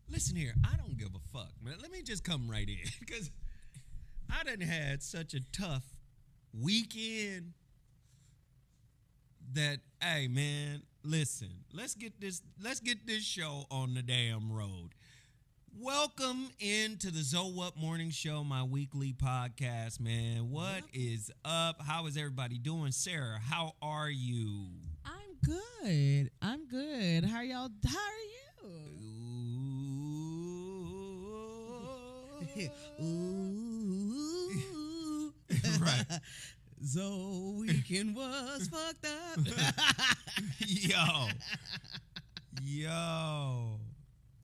Listen here, I don't give a fuck, man. Let me just come right in because I done had such a tough weekend that, hey, man, listen, let's get this show on the damn road. Welcome into the Zo What Morning Show, my weekly podcast, man. What is up? How is everybody doing? Sarah, how are you? I'm good. How are y'all? How are you? Ooh. Right. So weekend was fucked up. Yo.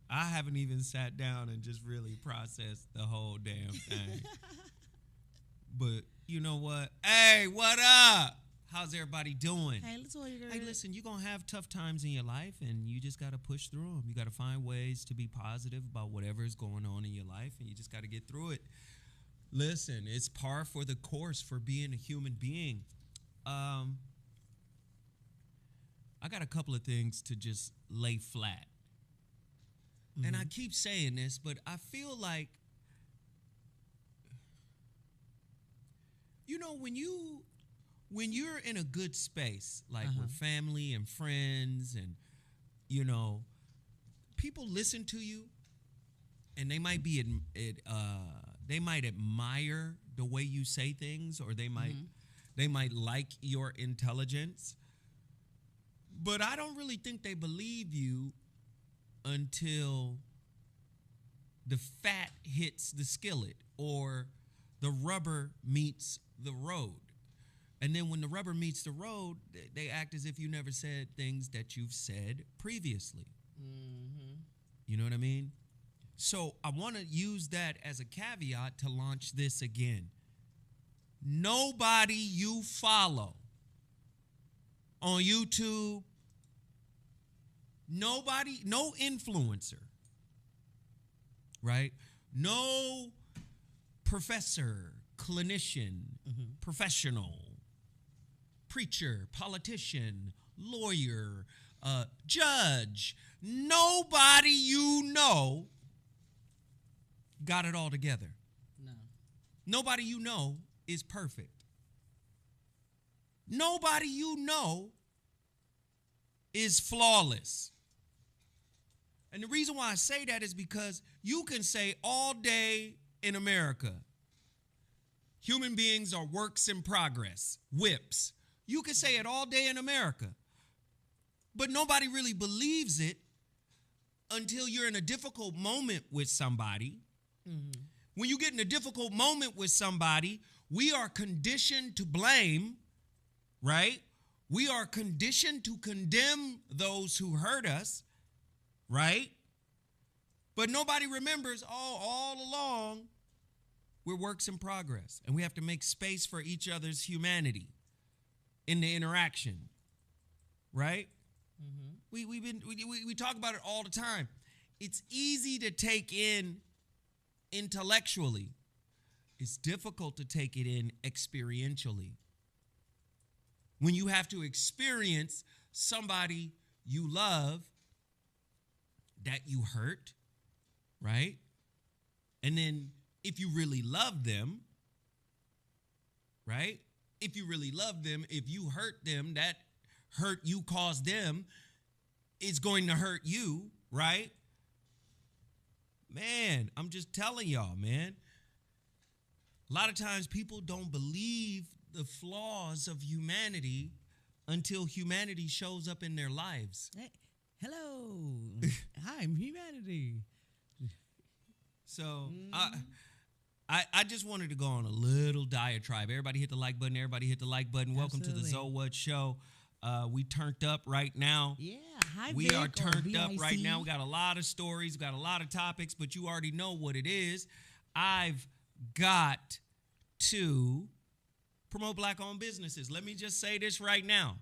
I haven't even sat down and just really processed the whole damn thing. But you know what? Hey, what up? How's everybody doing? Hey, let's all you Hey, listen, you're going to have tough times in your life, and you just got to push through them. You got to find ways to be positive about whatever is going on in your life, and you just got to get through it. Listen, it's par for the course for being a human being. I got a couple of things to just lay flat. Mm-hmm. And I keep saying this, but I feel like, you know, when you're in a good space, like with family and friends and, you know, people listen to you and they might admire the way you say things, or they might like your intelligence. But I don't really think they believe you until the fat hits the skillet or the rubber meets the road. And then when the rubber meets the road, they act as if you never said things that you've said previously. Mm-hmm. You know what I mean? So I want to use that as a caveat to launch this again. Nobody you follow on YouTube, no influencer, right? No professor, clinician, professional, preacher, politician, lawyer, judge, nobody you know got it all together. No. Nobody you know is perfect. Nobody you know is flawless. And the reason why I say that is because you can say all day in America, human beings are works in progress, whips. You can say it all day in America, but nobody really believes it until you're in a difficult moment with somebody. Mm-hmm. When you get in a difficult moment with somebody, we are conditioned to blame, right? We are conditioned to condemn those who hurt us, right? But nobody remembers, all along, we're works in progress, and we have to make space for each other's humanity in the interaction, right? Mm-hmm. We talk about it all the time. It's easy to take in intellectually. It's difficult to take it in experientially. When you have to experience somebody you love that you hurt, right? And then if you really love them, right? If you really love them, if you hurt them, that hurt you caused them is going to hurt you, right? Man, I'm just telling y'all, man. A lot of times people don't believe the flaws of humanity until humanity shows up in their lives. Hey, hello. I'm humanity. So I just wanted to go on a little diatribe. Everybody hit the like button. Welcome to the Zo What Show. We turned up right now. Yeah. Hi, we Vic, are turned up VIC. right now. We got a lot of stories. We got a lot of topics, but you already know what it is. I've got to promote black-owned businesses. Let me just say this right now.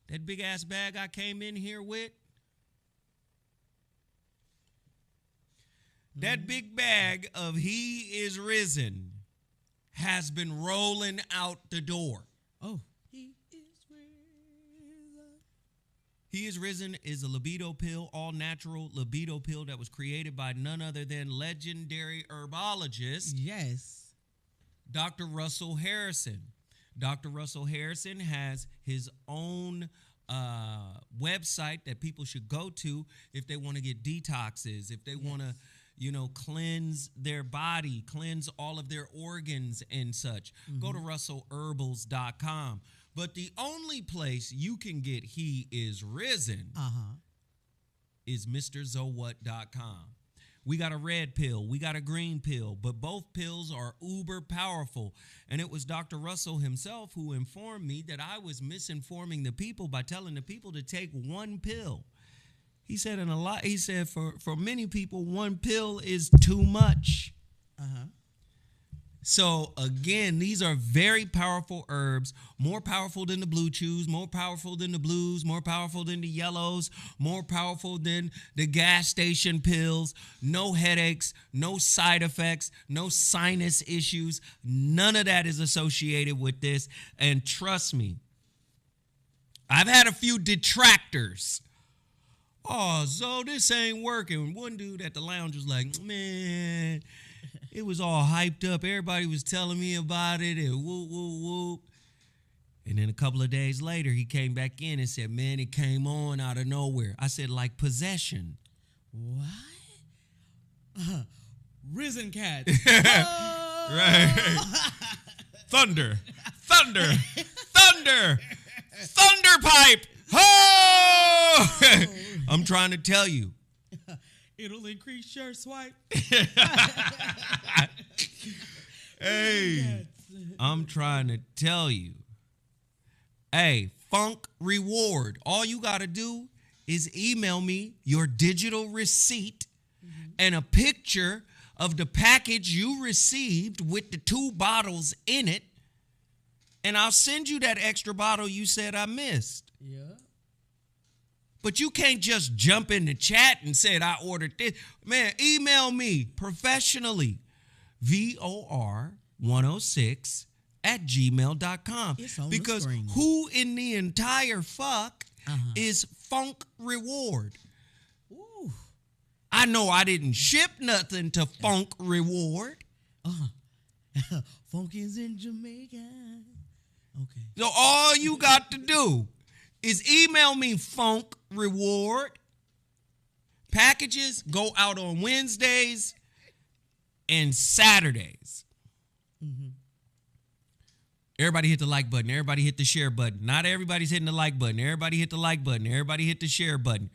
That big-ass bag I came in here with, that big bag of He Is Risen has been rolling out the door. Oh. He is Risen is a libido pill, all natural libido pill that was created by none other than legendary herbologist Yes. Dr. Russell Harrison. Dr. Russell Harrison has his own website that people should go to if they want to get detoxes, if they want to, cleanse their body, cleanse all of their organs and such. Go to russellherbals.com. But the only place you can get He is Risen is MrZoWhat.com. We got a red pill. We got a green pill. But both pills are uber powerful. And it was Dr. Russell himself who informed me that I was misinforming the people by telling the people to take one pill. He said for many people, one pill is too much. So, again, these are very powerful herbs, more powerful than the blue chews, more powerful than the blues, more powerful than the yellows, more powerful than the gas station pills. No headaches, no side effects, no sinus issues. None of that is associated with this. And trust me, I've had a few detractors. Oh, so this ain't working. One dude at the lounge was like, man, it was all hyped up. Everybody was telling me about it and whoop, whoop, whoop. And then a couple of days later, he came back in and said, man, it came on out of nowhere. I said, like possession. What? Risen cat. Right. Thunder. Thunder. Thunder. Thunder pipe. Oh! I'm trying to tell you. It'll increase your swipe. Hey, I'm trying to tell you. Hey, Funk Reward. All you got to do is email me your digital receipt and a picture of the package you received with the 2 bottles in it, and I'll send you that extra bottle you said I missed. Yeah. But you can't just jump in the chat and say I ordered this. Man, email me professionally. VOR106@gmail.com. It's on because the screen. who in the entire fuck is Funk Reward? Ooh. I know I didn't ship nothing to Funk Reward. Funk is in Jamaica. Okay. So all you got to do is email me Funk Reward. Packages go out on Wednesdays and Saturdays. Everybody hit the like button. Everybody hit the share button. Not everybody's hitting the like button. Everybody hit the like button. Everybody hit the share button.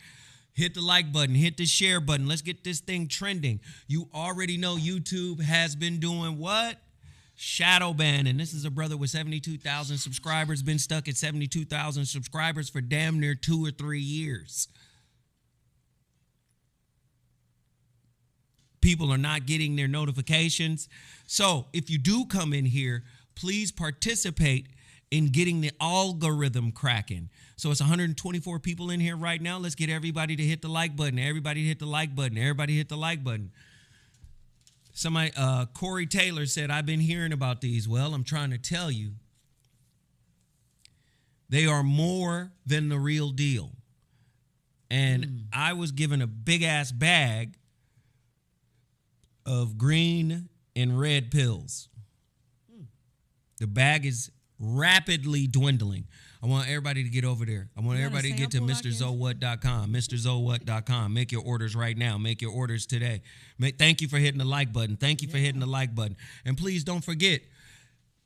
Hit the like button. Hit the share button. Let's get this thing trending. You already know YouTube has been doing what? Shadow banning. This is a brother with 72,000 subscribers, been stuck at 72,000 subscribers for damn near 2 or 3 years. People are not getting their notifications. So if you do come in here, please participate in getting the algorithm cracking. So it's 124 people in here right now. Let's get everybody to hit the like button. Everybody hit the like button. Everybody hit the like button. Somebody, Corey Taylor said, I've been hearing about these. Well, I'm trying to tell you, they are more than the real deal. And I was given a big-ass bag of green and red pills. The bag is rapidly dwindling. I want everybody to get over there. I want everybody to get to MrZoWhat.com. MrZoWhat.com. Make your orders right now. Make your orders today. Thank you for hitting the like button. Thank you for hitting the like button. And please don't forget,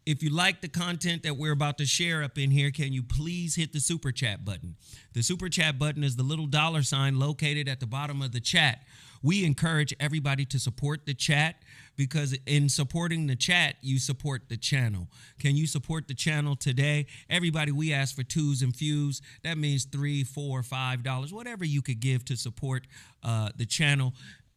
if you like the content that we're about to share up in here, can you please hit the super chat button? The super chat button is the little $ located at the bottom of the chat. We encourage everybody to support the chat because in supporting the chat, you support the channel. Can you support the channel today? Everybody, we ask for 2s and fews. That means $3, $4, $5, whatever you could give to support the channel.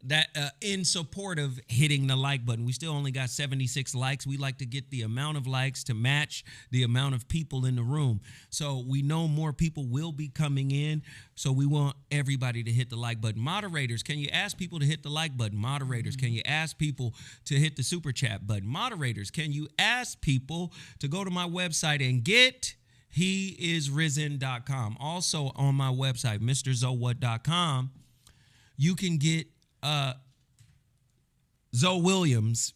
That in support of hitting the like button. We still only got 76 likes. We like to get the amount of likes to match the amount of people in the room. So we know more people will be coming in. So we want everybody to hit the like button. Moderators, can you ask people to hit the like button? Moderators, can you ask people to hit the super chat button? Moderators, can you ask people to go to my website and get heisrisen.com. Also on my website, mrzowhat.com, you can get Zoe Williams,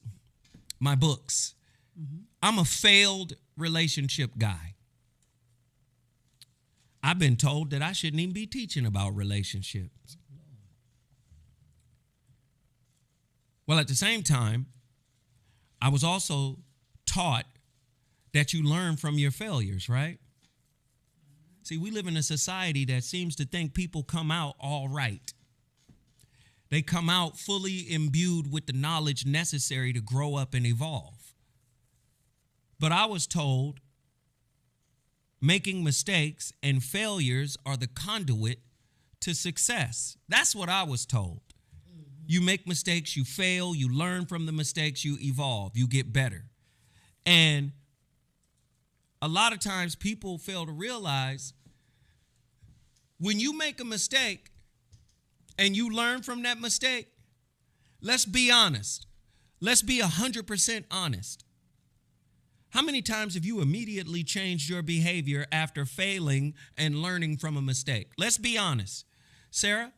my books. Mm-hmm. I'm a failed relationship guy. I've been told that I shouldn't even be teaching about relationships. Well, at the same time, I was also taught that you learn from your failures, right? See, we live in a society that seems to think people come out all right. They come out fully imbued with the knowledge necessary to grow up and evolve. But I was told making mistakes and failures are the conduit to success. That's what I was told. Mm-hmm. You make mistakes, you fail, you learn from the mistakes, you evolve, you get better. And a lot of times people fail to realize when you make a mistake and you learn from that mistake, let's be honest. Let's be 100% honest. How many times have you immediately changed your behavior after failing and learning from a mistake? Let's be honest. Sarah,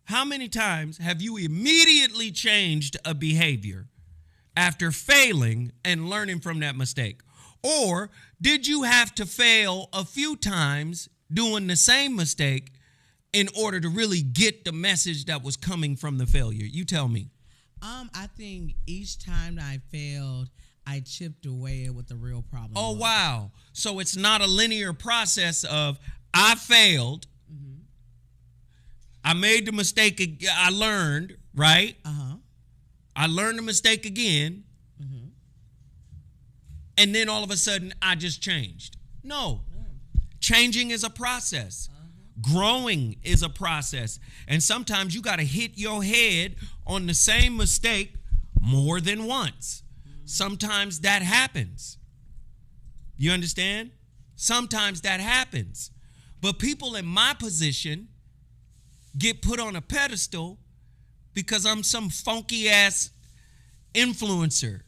how many times have you immediately changed a behavior after failing and learning from that mistake? Or did you have to fail a few times doing the same mistake in order to really get the message that was coming from the failure? You tell me. I think each time I failed, I chipped away at what the real problem was. Wow. So it's not a linear process of I failed. Mm-hmm. I made the mistake. I learned, right? I learned the mistake again. Mm-hmm. And then all of a sudden I just changed. No. Changing is a process. Growing is a process. And sometimes you got to hit your head on the same mistake more than once. Sometimes that happens. You understand? Sometimes that happens. But people in my position get put on a pedestal because I'm some funky ass influencer.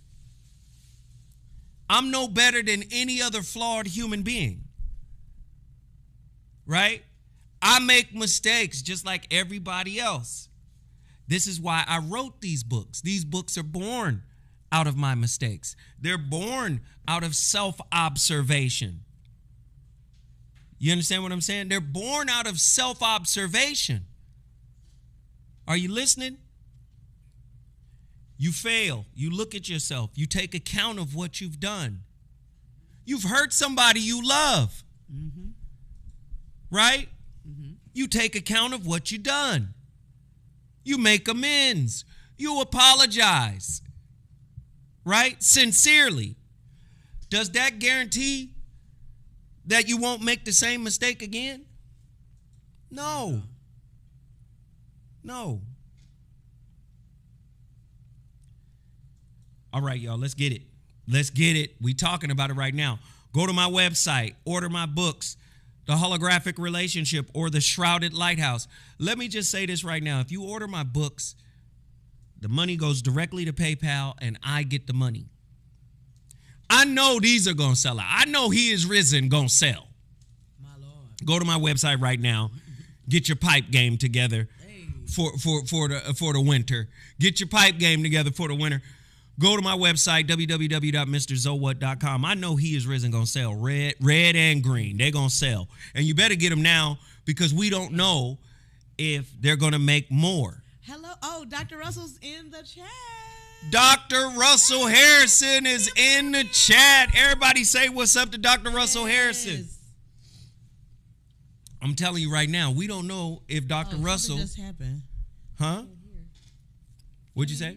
I'm no better than any other flawed human being. Right? I make mistakes just like everybody else. This is why I wrote these books. These books are born out of my mistakes. They're born out of self-observation. You understand what I'm saying? They're born out of self-observation. Are you listening? You fail. You look at yourself. You take account of what you've done. You've hurt somebody you love. Mm-hmm. Right? Mm-hmm. You take account of what you've done. You make amends. You apologize. Right? Sincerely. Does that guarantee that you won't make the same mistake again? No. No. All right, y'all, let's get it. Let's get it. We talking about it right now. Go to my website, order my books, The Holographic Relationship or The Shrouded Lighthouse. Let me just say this right now. If you order my books, the money goes directly to PayPal and I get the money. I know these are going to sell out. I know He Is Risen going to sell. My Lord. Go to my website right now. Get your pipe game together for the winter. Get your pipe game together for the winter. Go to my website, www.mrzowhat.com. I know He Is Risen going to sell red and green. They're going to sell. And you better get them now because we don't know if they're going to make more. Hello. Oh, Dr. Russell's in the chat. Dr. Russell Harrison is in the chat. Everybody say what's up to Dr. Russell Harrison. I'm telling you right now, we don't know if Dr. Russell. Just happened. Huh? What'd you say?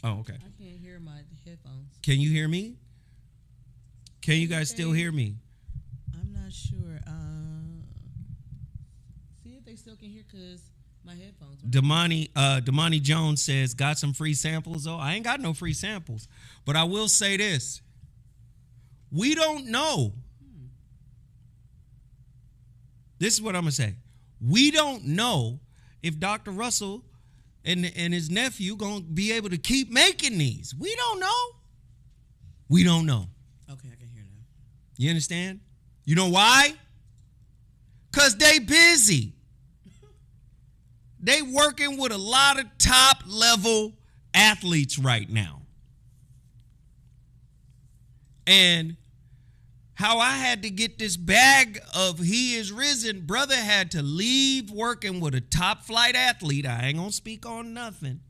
Oh, okay. I can't hear my headphones. Can you hear me? Can you guys still hear me? I'm not sure. See if they still can hear because my headphones. Damani Jones says, got some free samples though? I ain't got no free samples. But I will say this. We don't know. This is what I'm going to say. We don't know if Dr. Russell and his nephew going to be able to keep making these. We don't know. We don't know. Okay, I can hear now. You understand? You know why? Because they busy. They working with a lot of top level athletes right now. And how I had to get this bag of He Is Risen, brother had to leave working with a top flight athlete. I ain't gonna speak on nothing.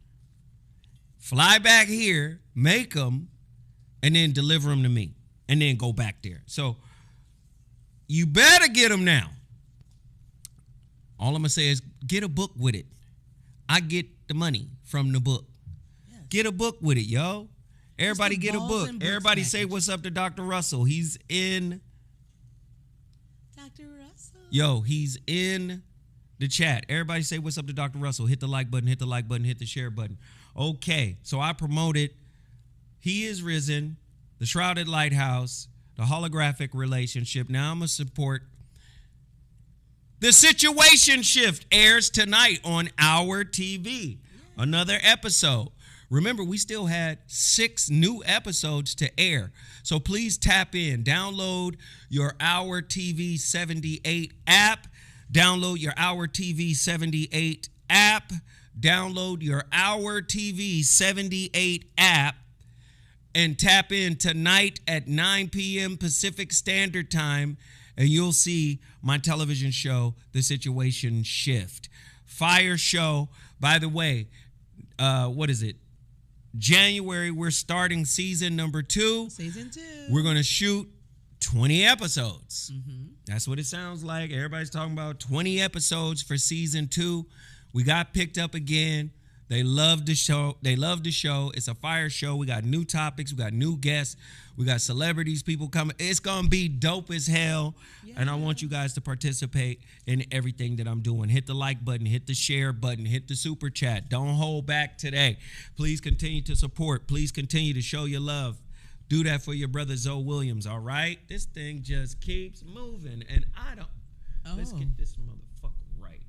Fly back here, make them, and then deliver them to me, and then go back there. So you better get them now. All I'm gonna say is get a book with it. I get the money from the book. Yes. Get a book with it, yo. Everybody get a book. Everybody say what's up to Dr. Russell. He's in. Dr. Russell. Yo, he's in the chat. Everybody say what's up to Dr. Russell. Hit the like button, hit the like button, hit the share button. Okay, so I promoted He Is Risen, The Shrouded Lighthouse, The Holographic Relationship. Now I'm going to support The Situation Shift airs tonight on our TV. Yeah. Another episode. Remember, we still had 6 new episodes to air. So please tap in. Download your Our TV 78 app. Download your Our TV 78 app. Download your Our TV 78 app. And tap in tonight at 9 p.m. Pacific Standard Time. And you'll see my television show, The Situation Shift. Fire show. By the way, what is it? January, we're starting season number 2. Season 2. We're going to shoot 20 episodes. Mm-hmm. That's what it sounds like. Everybody's talking about 20 episodes for season 2. We got picked up again. They love the show. It's a fire show. We got new topics. We got new guests. We got celebrities, people coming. It's going to be dope as hell. Yeah. And I want you guys to participate in everything that I'm doing. Hit the like button. Hit the share button. Hit the super chat. Don't hold back today. Please continue to support. Please continue to show your love. Do that for your brother Zoe Williams, all right? This thing just keeps moving. And I don't. Oh. Let's get this motherfucker right.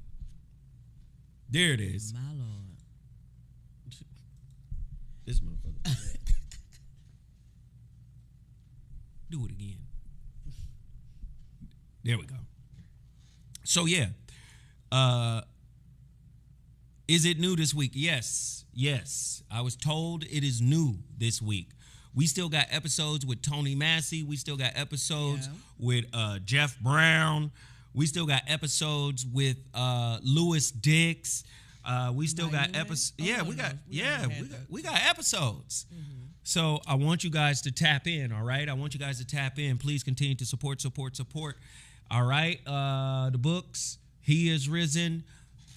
There it is. My Lord. This motherfucker. Do it again. There we go. So yeah. Is it new this week? Yes. I was told it is new this week. We still got episodes with Tony Massey. We still got episodes with Jeff Brown. We still got episodes with Lewis Dix. We still got episodes. Yeah, we got episodes. Mm-hmm. So I want you guys to tap in, all right? I want you guys to tap in. Please continue to support. All right? The books, He Is Risen,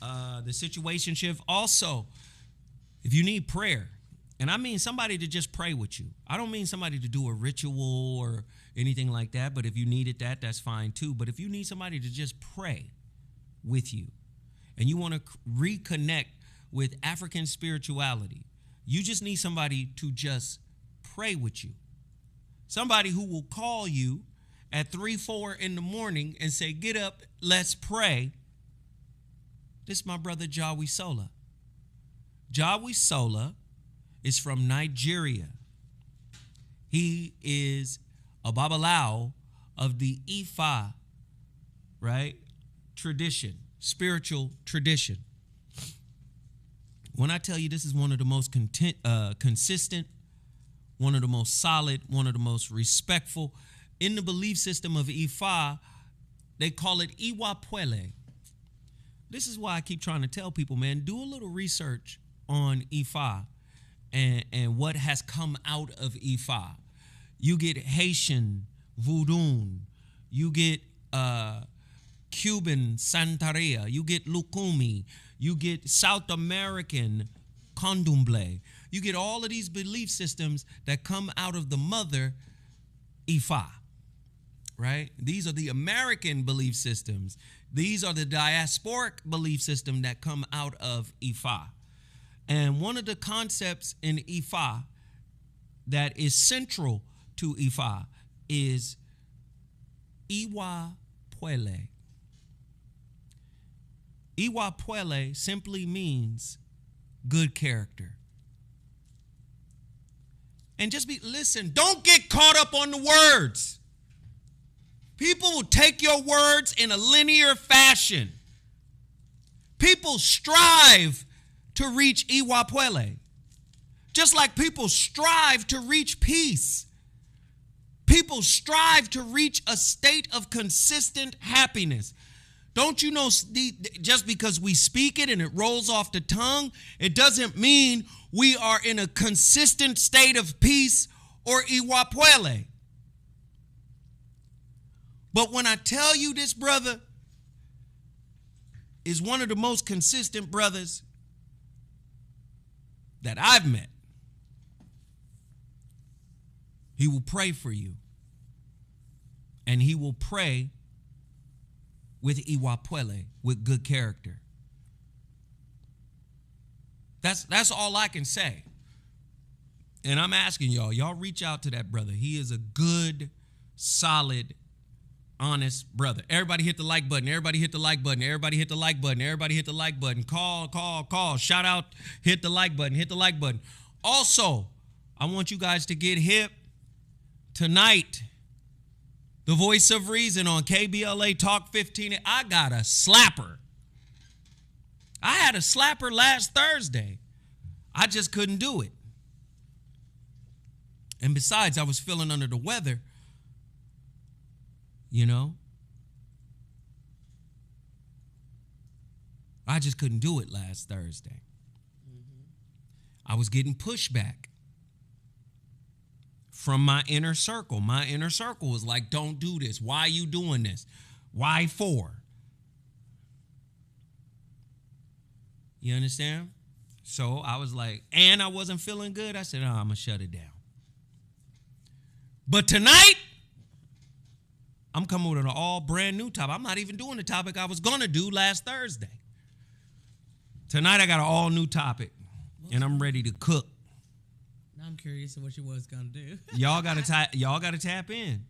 The Situation Shift. Also, if you need prayer, and I mean somebody to just pray with you. I don't mean somebody to do a ritual or anything like that, but if you needed that, that's fine too. But if you need somebody to just pray with you, and you want to reconnect with African spirituality, you just need somebody to just pray with you. Somebody who will call you at 3-4 in the morning and say, get up, let's pray. This is my brother Jawi Sola. Jawi Sola is from Nigeria. He is a Babalao of the Ifa, right? Tradition, spiritual tradition. When I tell you this is one of the most consistent, one of the most solid, one of the most respectful, in the belief system of Ifa, they call it Iwapwele. This is why I keep trying to tell people, man, do a little research on Ifa and what has come out of Ifa. You get Haitian voodoo, you get Cuban Santeria, you get Lukumi, you get South American Candomblé. You get all of these belief systems that come out of the mother Ifa, right? These are the American belief systems. These are the diasporic belief system that come out of Ifa. And one of the concepts in Ifa that is central to Ifa is Iwa Puele. Iwa Puele simply means good character. And just listen, don't get caught up on the words. People will take your words in a linear fashion. People strive to reach Iwapuele, just like people strive to reach peace. People strive to reach a state of consistent happiness. Don't you know, just because we speak it and it rolls off the tongue, it doesn't mean we are in a consistent state of peace or Iwapuele. But when I tell you this brother is one of the most consistent brothers that I've met, he will pray for you. And he will pray with Iwapuele, with good character. That's all I can say. And I'm asking y'all reach out to that brother. He is a good, solid, honest brother. Everybody hit the like button. Everybody hit the like button. Everybody hit the like button. Everybody hit the like button. Call. Shout out. Hit the like button. Hit the like button. Also, I want you guys to get hip tonight. The Voice of Reason on KBLA Talk 15. I got a slapper. I had a slapper last Thursday. I just couldn't do it. And besides, I was feeling under the weather. You know? I just couldn't do it last Thursday. I was getting pushback from my inner circle. My inner circle was like, don't do this. Why are you doing this? Why for? You understand? So I was like, and I wasn't feeling good. I said, I'm going to shut it down. But tonight, I'm coming with an all brand new topic. I'm not even doing the topic I was going to do last Thursday. Tonight, I got an all new topic, and I'm ready to cook. Now I'm curious of what you was going to do. Y'all got to tap in.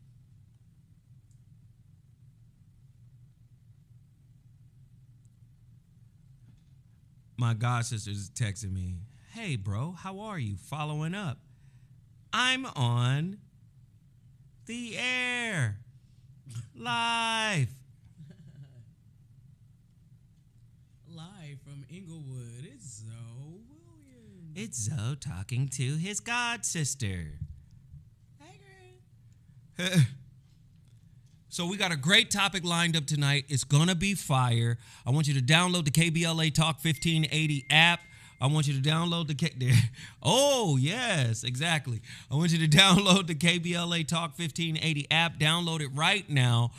My god sister is texting me, hey, bro, how are you? Following up. I'm on the air. Live. Live from Inglewood. It's Zoe Williams. It's Zoe talking to his god sister. Hey, girl. So we got a great topic lined up tonight. It's going to be fire. I want you to download the KBLA Talk 1580 app. I want you to download the Oh, yes, exactly. I want you to download the KBLA Talk 1580 app. Download it right now.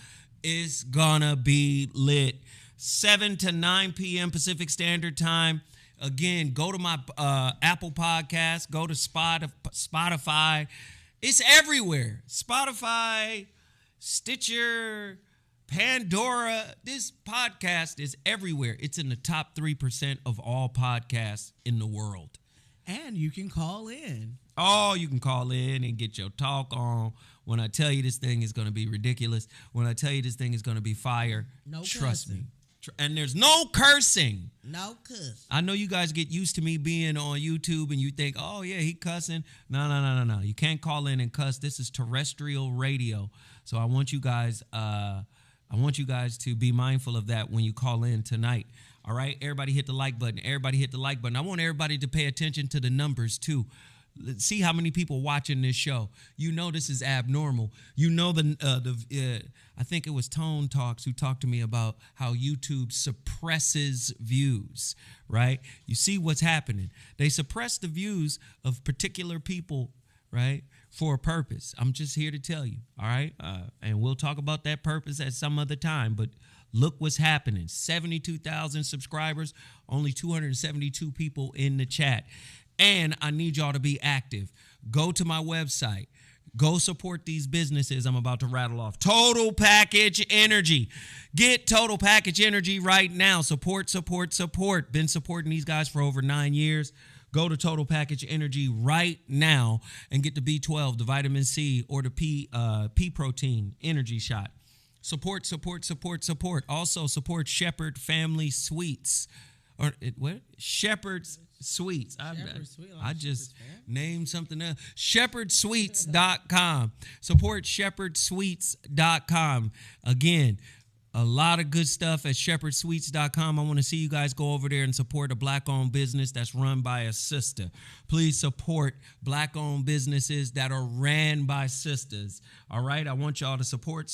It's going to be lit. 7 to 9 p.m. Pacific Standard Time. Again, go to my Apple Podcast. Go to Spotify. It's everywhere. Spotify, Stitcher, Pandora. This podcast is everywhere. It's in the top 3% of all podcasts in the world. And you can call in. Oh, you can call in and get your talk on. When I tell you this thing is going to be ridiculous, when I tell you this thing is going to be fire, No trust cussing. me. And there's no cursing. No cuss. I know you guys get used to me being on YouTube and you think, oh, yeah, he cussing. No. You can't call in and cuss. This is terrestrial radio. So I want you guys to be mindful of that when you call in tonight. All right? Everybody hit the like button. Everybody hit the like button. I want everybody to pay attention to the numbers, too. Let's see how many people watching this show. You know this is abnormal. You know I think it was Tone Talks who talked to me about how YouTube suppresses views, right? You see what's happening. They suppress the views of particular people, right, for a purpose. I'm just here to tell you, all right? And we'll talk about that purpose at some other time, but look what's happening. 72,000 subscribers, only 272 people in the chat. And I need y'all to be active. Go to my website. Go support these businesses I'm about to rattle off. Total Package Energy. Get Total Package Energy right now. Support. Been supporting these guys for over 9 years. Go to Total Package Energy right now and get the B12, the vitamin C, or the pea protein energy shot. Support. Also support Shepherd Family Sweets. or what? Shepherd's Sweets. Shepherd's Sweet, I like just Shepherd's Fair. named something else. ShepherdSweets.com. Support ShepherdSweets.com. Again, a lot of good stuff at ShepherdSweets.com. I want to see you guys go over there and support a black-owned business that's run by a sister. Please support black-owned businesses that are ran by sisters. All right? I want y'all to support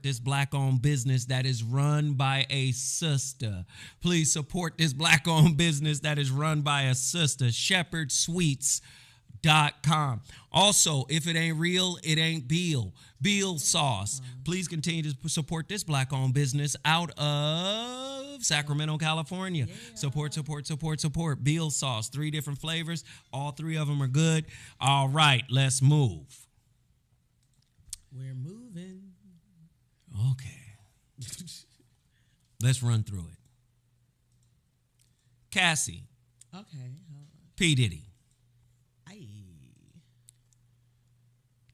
this black-owned business that is run by a sister. Please support this black-owned business that is run by a sister. ShepherdSweets.com. Also, if it ain't real, it ain't Beal. Beal Sauce. Please continue to support this black-owned business out of Sacramento, California. Support. Beal Sauce. 3 different flavors. All 3 of them are good. All right, let's move. We're moving. Okay. Let's run through it. Cassie. Okay. P. Diddy. Aye.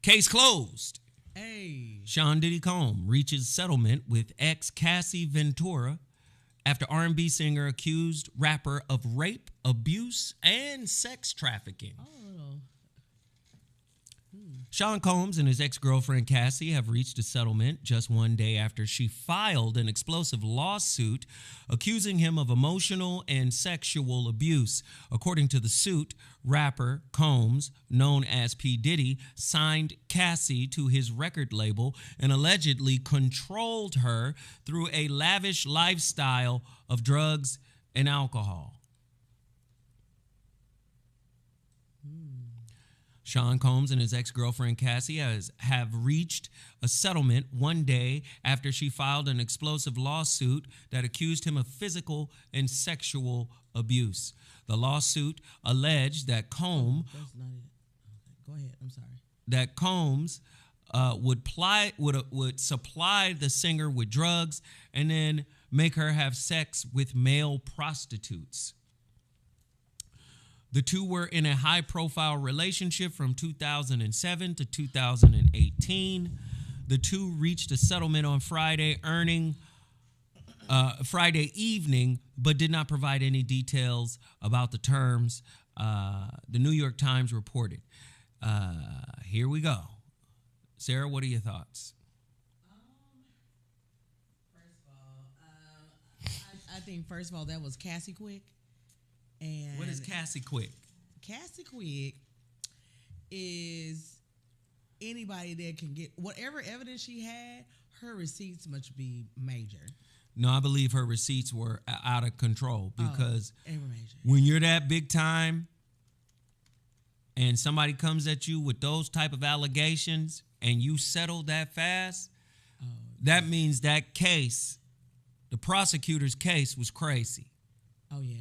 Case closed. Hey. Sean Diddy Combs reaches settlement with ex Cassie Ventura after R&B singer accused rapper of rape, abuse, and sex trafficking. Oh. Sean Combs and his ex-girlfriend Cassie have reached a settlement just one day after she filed an explosive lawsuit accusing him of emotional and sexual abuse. According to the suit, rapper Combs, known as P. Diddy, signed Cassie to his record label and allegedly controlled her through a lavish lifestyle of drugs and alcohol. Sean Combs and his ex-girlfriend Cassie have reached a settlement one day after she filed an explosive lawsuit that accused him of physical and sexual abuse. The lawsuit alleged that Combs... That's not it. Okay, go ahead. I'm sorry. That Combs would supply the singer with drugs and then make her have sex with male prostitutes. The two were in a high-profile relationship from 2007 to 2018. The two reached a settlement on Friday evening, but did not provide any details about the terms. The New York Times reported. Here we go. Sarah, what are your thoughts? First of all, I think first of all that was Cassie Quick. And What is Cassie Quick? Cassie Quick is anybody that can get whatever evidence she had. Her receipts must be major. No, I believe her receipts were out of control because They were major. when you're that big time and somebody comes at you with those type of allegations and you settle that fast, that means that case, the prosecutor's case, was crazy. Oh yeah.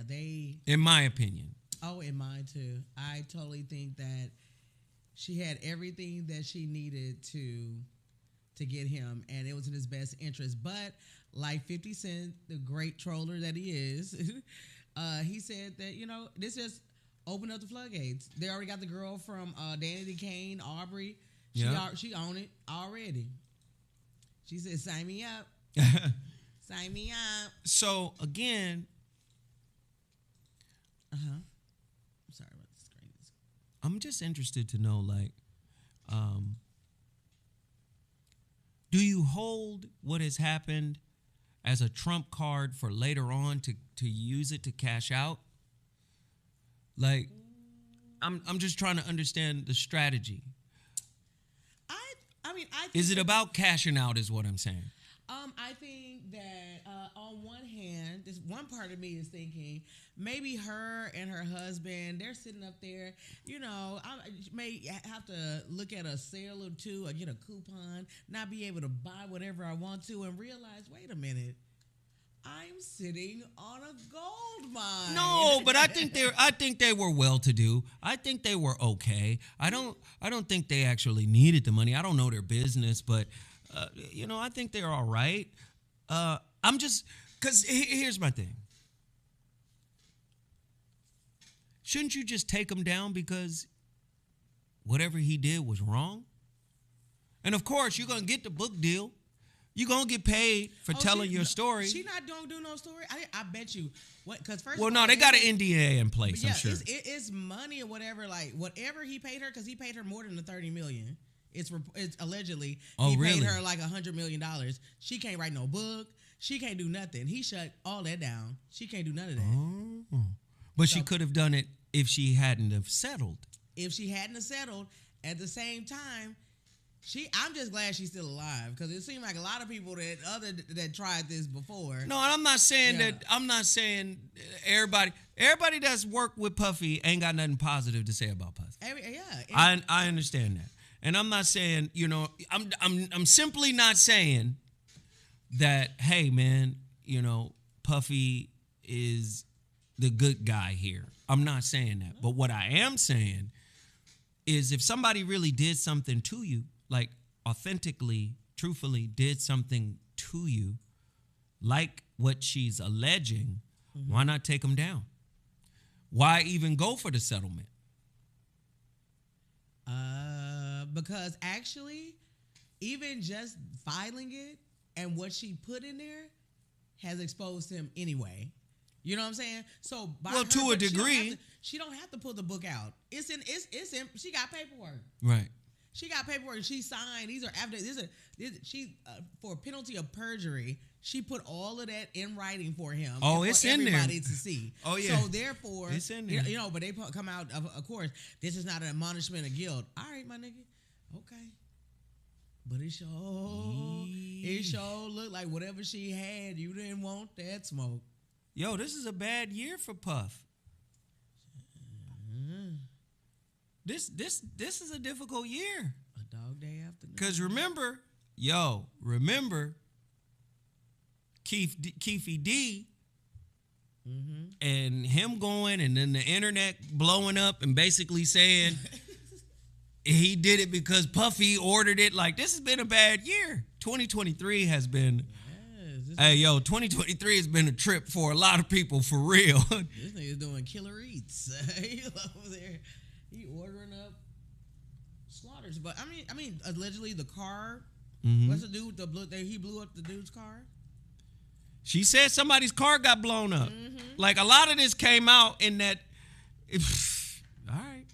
They. In my opinion. Oh, in mine too. I totally think that she had everything that she needed to get him, and it was in his best interest. But like 50 Cent, the great troller that he is, he said that this just opened up the floodgates. They already got the girl from Danny Kane, Aubrey. She owned it already. She said, "Sign me up." Sign me up. So again, I'm sorry about the screen. I'm just interested to know, do you hold what has happened as a trump card for later on to use it to cash out? I'm just trying to understand the strategy. I think Is it about cashing out is what I'm saying? I think that on one hand, this one part of me is thinking maybe her and her husband, they're sitting up there, I may have to look at a sale or two or get a coupon, not be able to buy whatever I want to, and realize, wait a minute, I'm sitting on a gold mine. No, but I think they were well-to-do. I think they were okay. I don't think they actually needed the money. I don't know their business, but I think they're all right. I'm just, because here's my thing. Shouldn't you just take him down because whatever he did was wrong? And of course, you're going to get the book deal. You gonna get paid for telling your story. She not don't do no story. I bet you what? Because first, Well, of no, all, they got an NDA in place. Yeah, I'm sure it's money or whatever. Like whatever he paid her, because he paid her more than the $30 million. It's allegedly he paid her like $100 million. She can't write no book. She can't do nothing. He shut all that down. She can't do none of that. Oh. But she could have done it if she hadn't have settled. If she hadn't have settled, at the same time, I'm just glad she's still alive, because it seemed like a lot of people that tried this before. No, I'm not saying that. I'm not saying everybody that's worked with Puffy ain't got nothing positive to say about Puffy. I understand that, and I'm not saying, you know, I'm simply not saying that, hey man, you know, Puffy is the good guy here. I'm not saying that, but what I am saying is, if somebody really did something to you, like authentically, truthfully did something to you, like what she's alleging, why not take them down? Why even go for the settlement? Because actually, even just filing it and what she put in there has exposed him anyway. You know what I'm saying? So to a degree, she don't have to pull the book out. It's in. She got paperwork. Right. She got paperwork. She signed. These are after. She for penalty of perjury. She put all of that in writing for him. Oh, and it's for in there. Everybody to see. Oh yeah. So therefore, it's in there. You know, but they come out. Of course, this is not an admonishment of guilt. All right, my nigga. Okay. But it sure looked like whatever she had, you didn't want that smoke. Yo, this is a bad year for Puff. This is a difficult year. A dog day afternoon. Because remember, Keefy D and him going, and then the internet blowing up and basically saying he did it because Puffy ordered it. Like, this has been a bad year. 2023 has been... Hey, yo, 2023 has been a trip for a lot of people, for real. This nigga's doing killer eats. He over there, he ordering up slaughters. But I mean, allegedly the car. What's the dude? He blew up the dude's car. She said somebody's car got blown up. Like, a lot of this came out in that. All right.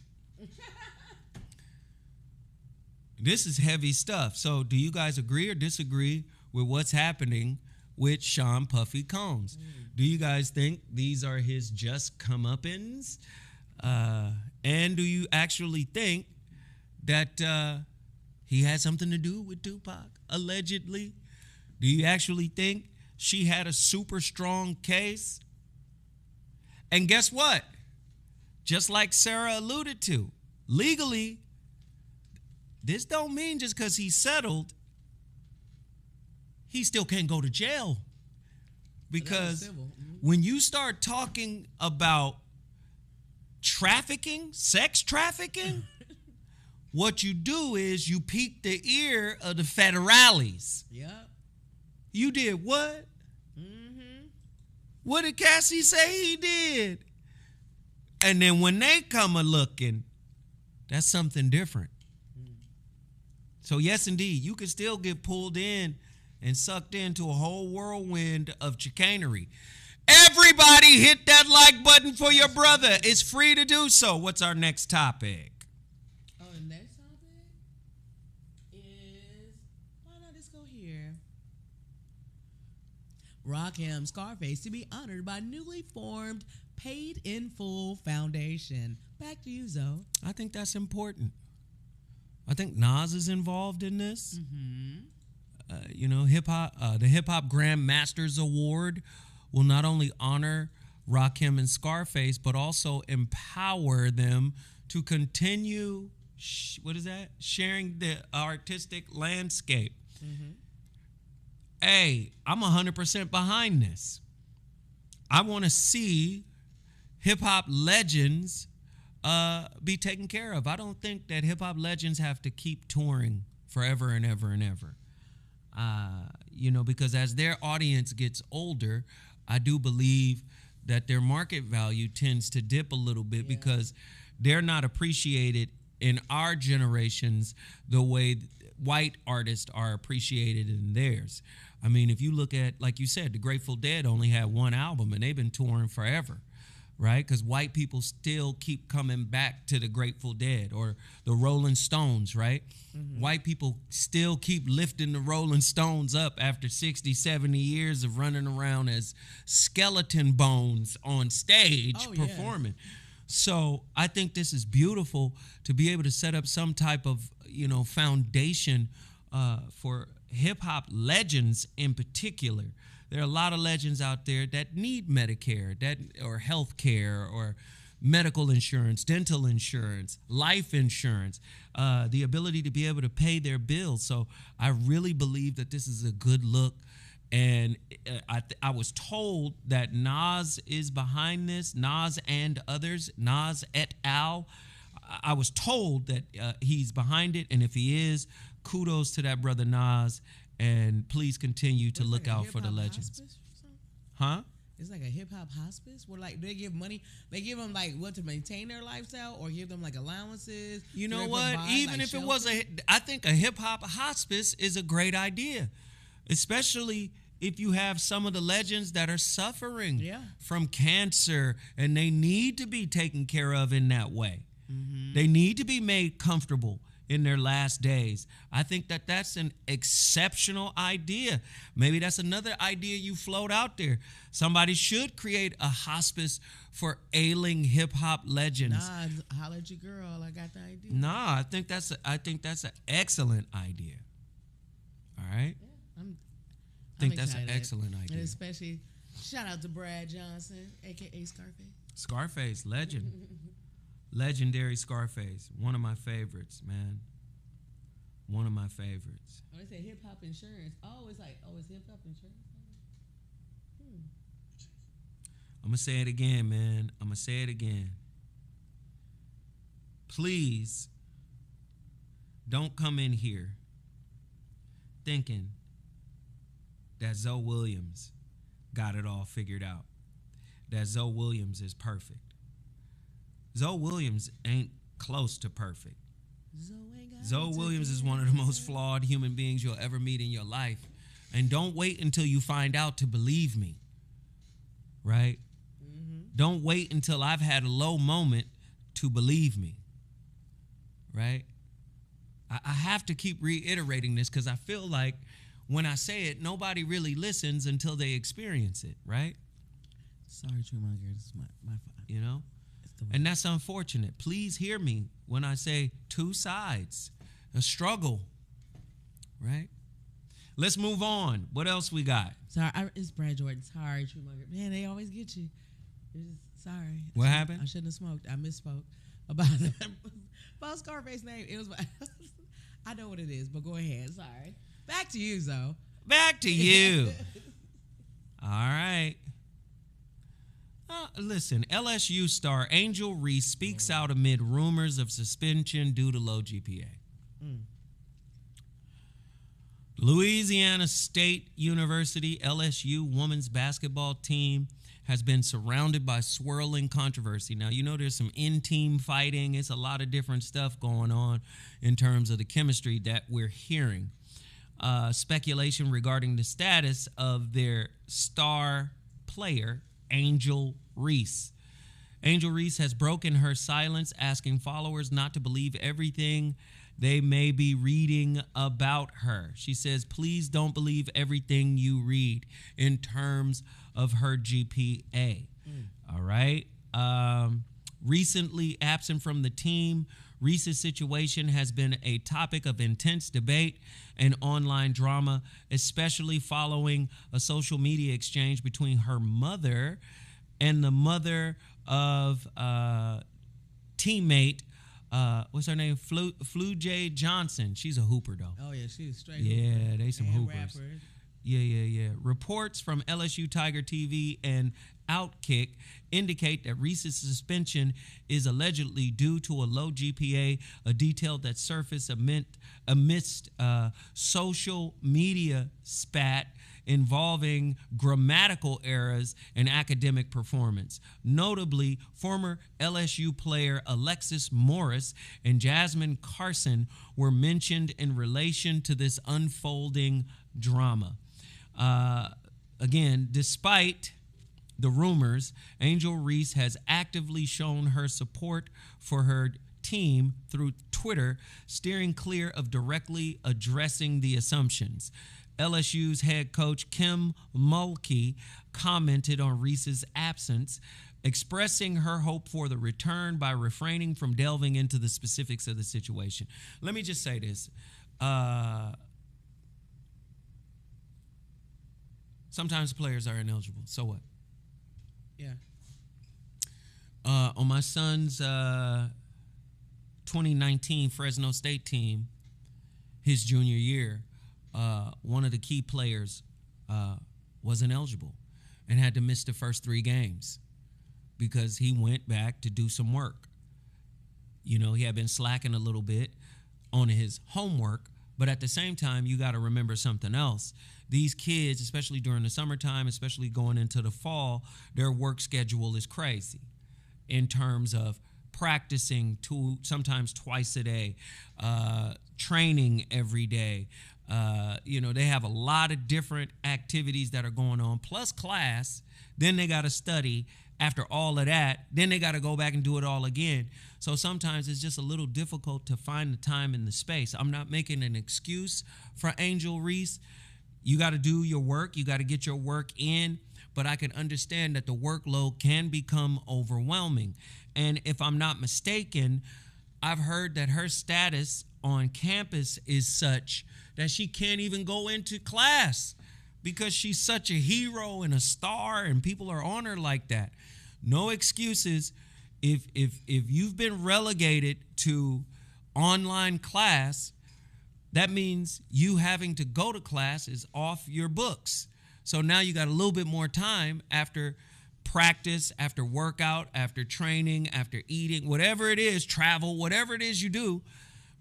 This is heavy stuff. So, do you guys agree or disagree with what's happening with Sean Puffy Combs? Do you guys think these are his just comeuppance? And do you actually think that he had something to do with Tupac, allegedly? Do you actually think she had a super strong case? And guess what? Just like Sarah alluded to, legally, this don't mean just because he settled, he still can't go to jail. Because when you start talking about trafficking, sex trafficking, what you do is you pique the ear of the federales. Yep. You did what? What did Cassie say he did? And then when they come a-looking, that's something different. So yes, indeed, you can still get pulled in and sucked into a whole whirlwind of chicanery. Everybody hit that like button for your brother. It's free to do so. What's our next topic? Oh, the next topic is, why not just go here? Rakim Scarface to be honored by newly formed Paid in Full Foundation. Back to you, Zoe. I think that's important. I think Nas is involved in this. You know, the Hip Hop Grand Masters Award will not only honor Rakim and Scarface, but also empower them to continue, sharing the artistic landscape. Hey, I'm 100% behind this. I want to see hip-hop legends be taken care of. I don't think that hip-hop legends have to keep touring forever and ever and ever. You know, because as their audience gets older, I do believe that their market value tends to dip a little bit because they're not appreciated in our generations the way white artists are appreciated in theirs. I mean, if you look at, like you said, the Grateful Dead only had one album and they've been touring forever, right? Because white people still keep coming back to the Grateful Dead or the Rolling Stones, right? Mm-hmm. White people still keep lifting the Rolling Stones up after 60, 70 years of running around as skeleton bones on stage performing. Yeah. So I think this is beautiful to be able to set up some type of, foundation for hip-hop legends in particular. There are a lot of legends out there that need Medicare, or health care, or medical insurance, dental insurance, life insurance, the ability to be able to pay their bills. So I really believe that this is a good look. And I was told that Nas is behind this, Nas and others, Nas et al. I was told that he's behind it. And if he is, kudos to that brother Nas. And please continue to look out for the legends. Huh? It's like a hip hop hospice where like they give money, they give them like what to maintain their lifestyle or give them like allowances. You know what? Even if it was I think a hip hop hospice is a great idea, especially if you have some of the legends that are suffering from cancer and they need to be taken care of in that way. Mm-hmm. They need to be made comfortable in their last days. I think that that's an exceptional idea. Maybe that's another idea you float out there. Somebody should create a hospice for ailing hip hop legends. Nah, holla at your girl. I got the idea. Nah, I think that's an excellent idea. All right. Yeah, I think that's an excellent idea. And especially shout out to Brad Johnson, aka Scarface. Scarface, legend. Legendary Scarface, one of my favorites, man. One of my favorites. When they say hip hop insurance, it's hip hop insurance. I'm gonna say it again, man. I'm gonna say it again. Please don't come in here thinking that Zoe Williams got it all figured out. That Zoe Williams is perfect. Zoe Williams ain't close to perfect. Zoe Williams is one of the most flawed human beings you'll ever meet in your life. And don't wait until you find out to believe me. Right? Mm-hmm. Don't wait until I've had a low moment to believe me. Right? I have to keep reiterating this because I feel like when I say it, nobody really listens until they experience it. Right? Sorry, Trumager. This is my fault. You know? And that's unfortunate. Please hear me when I say two sides, a struggle, right? Let's move on. What else we got? Sorry, it's Brad Jordan. Sorry, Trumager. Man, they always get you. Sorry. What happened? I shouldn't have smoked. I misspoke about Scarface's name. It was. I know what it is, but go ahead. Sorry. Back to you, Zoe. Back to you. All right. Listen, LSU star Angel Reese speaks out amid rumors of suspension due to low GPA. Louisiana State University LSU women's basketball team has been surrounded by swirling controversy. Now, you know there's some in-team fighting. It's a lot of different stuff going on in terms of the chemistry that we're hearing. Speculation regarding the status of their star player, Angel Reese. Angel Reese has broken her silence, asking followers not to believe everything they may be reading about her. She says, please don't believe everything you read in terms of her GPA. All right. Recently absent from the team, Reese's situation has been a topic of intense debate and online drama, especially following a social media exchange between her mother and the mother of teammate, what's her name? FLUTE Johnson. She's a hooper, though. Oh, yeah, she's straight Yeah, hooper. they some and hoopers. Rapper. Yeah. Reports from LSU Tiger TV and Outkick indicate that Reese's suspension is allegedly due to a low GPA, a detail that surfaced amidst social media spat involving grammatical errors and academic performance. Notably, former LSU player Alexis Morris and Jasmine Carson were mentioned in relation to this unfolding drama. Again, despite the rumors, Angel Reese has actively shown her support for her team through Twitter, steering clear of directly addressing the assumptions. LSU's head coach Kim Mulkey commented on Reese's absence, expressing her hope for the return by refraining from delving into the specifics of the situation. Let me just say this. Sometimes players are ineligible. So what? Yeah. On my son's 2019 Fresno State team, his junior year, one of the key players wasn't eligible and had to miss the first 3 games because he went back to do some work. You know, he had been slacking a little bit on his homework, but at the same time, you got to remember something else. These kids, especially during the summertime, especially going into the fall, their work schedule is crazy in terms of practicing sometimes twice a day, training every day. They have a lot of different activities that are going on, plus class. Then they got to study. After all of that, then they got to go back and do it all again. So sometimes it's just a little difficult to find the time and the space. I'm not making an excuse for Angel Reese. You got to do your work. You got to get your work in. But I can understand that the workload can become overwhelming. And if I'm not mistaken, I've heard that her status on campus is such that she can't even go into class because she's such a hero and a star and people are on her like that. No excuses. If you've been relegated to online class, that means you having to go to class is off your books. So now you got a little bit more time after practice, after workout, after training, after eating, whatever it is, travel, whatever it is you do,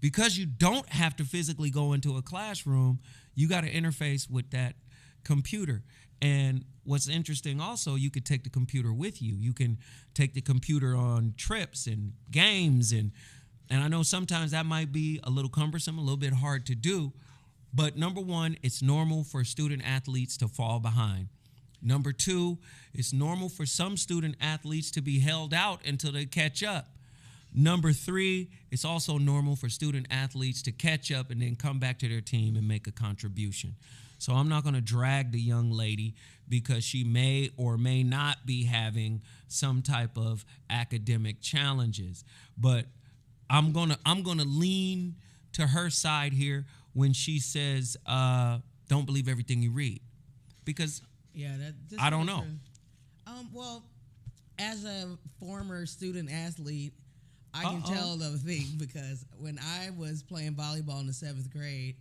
because you don't have to physically go into a classroom, you got to interface with that computer. And what's interesting also, you could take the computer with you. You can take the computer on trips and games. And I know sometimes that might be a little cumbersome, a little bit hard to do. But number one, it's normal for student athletes to fall behind. Number two, it's normal for some student athletes to be held out until they catch up. Number three, it's also normal for student athletes to catch up and then come back to their team and make a contribution. So I'm not going to drag the young lady because she may or may not be having some type of academic challenges. But I'm gonna lean to her side here when she says, don't believe everything you read. Because I don't know. Well, as a former student athlete, I can tell the thing because when I was playing volleyball in the 7th grade,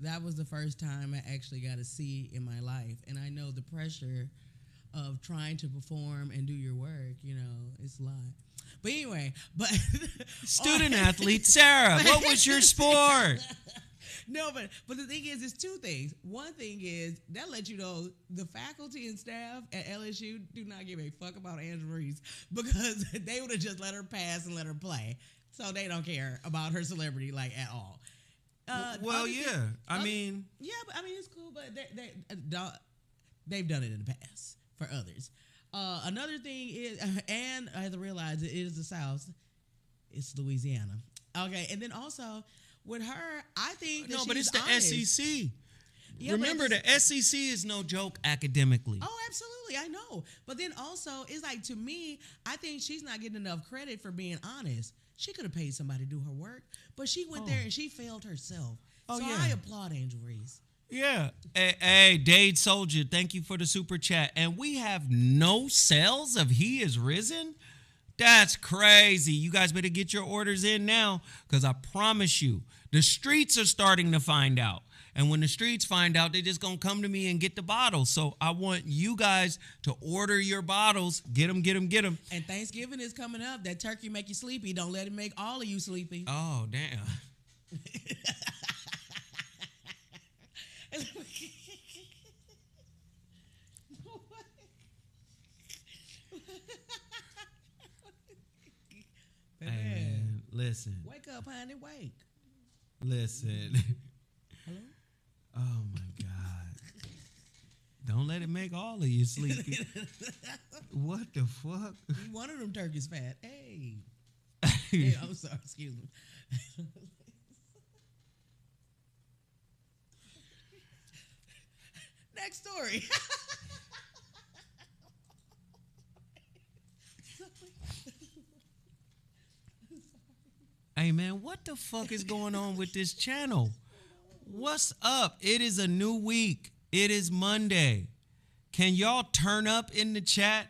that was the first time I actually got a C in my life. And I know the pressure of trying to perform and do your work, it's a lot. But anyway, student athlete, Sarah, what was your sport? No, but the thing is, it's 2 things. One thing is, that lets you know the faculty and staff at LSU do not give a fuck about Angel Reese because they would have just let her pass and let her play. So they don't care about her celebrity, at all. Yeah. I mean, it's cool, but they've done it in the past for others. Another thing is, and I have to realize it is the South, it's Louisiana. Okay, and then also with her, I think that but it's the honest. SEC. Yeah, remember, the SEC is no joke academically. Oh, absolutely, I know. But then also, it's to me, I think she's not getting enough credit for being honest. She could have paid somebody to do her work, but she went there and she failed herself. I applaud Angel Reese. Yeah. Hey, Dade Soldier, thank you for the super chat. And we have no sales of He Is Risen? That's crazy. You guys better get your orders in now because I promise you, the streets are starting to find out. And when the streets find out, they're just going to come to me and get the bottles. So I want you guys to order your bottles. Get them, get them, get them. And Thanksgiving is coming up. That turkey make you sleepy. Don't let it make all of you sleepy. Oh, damn. Listen. Wake up, honey, wake. Listen. Hello? Oh, my God. Don't let it make all of you sleepy. What the fuck? One of them turkeys fat. Hey. Hey, I'm sorry. Excuse me. Next story. Hey, man, what the fuck is going on with this channel? What's up? It is a new week. It is Monday. Can y'all turn up in the chat?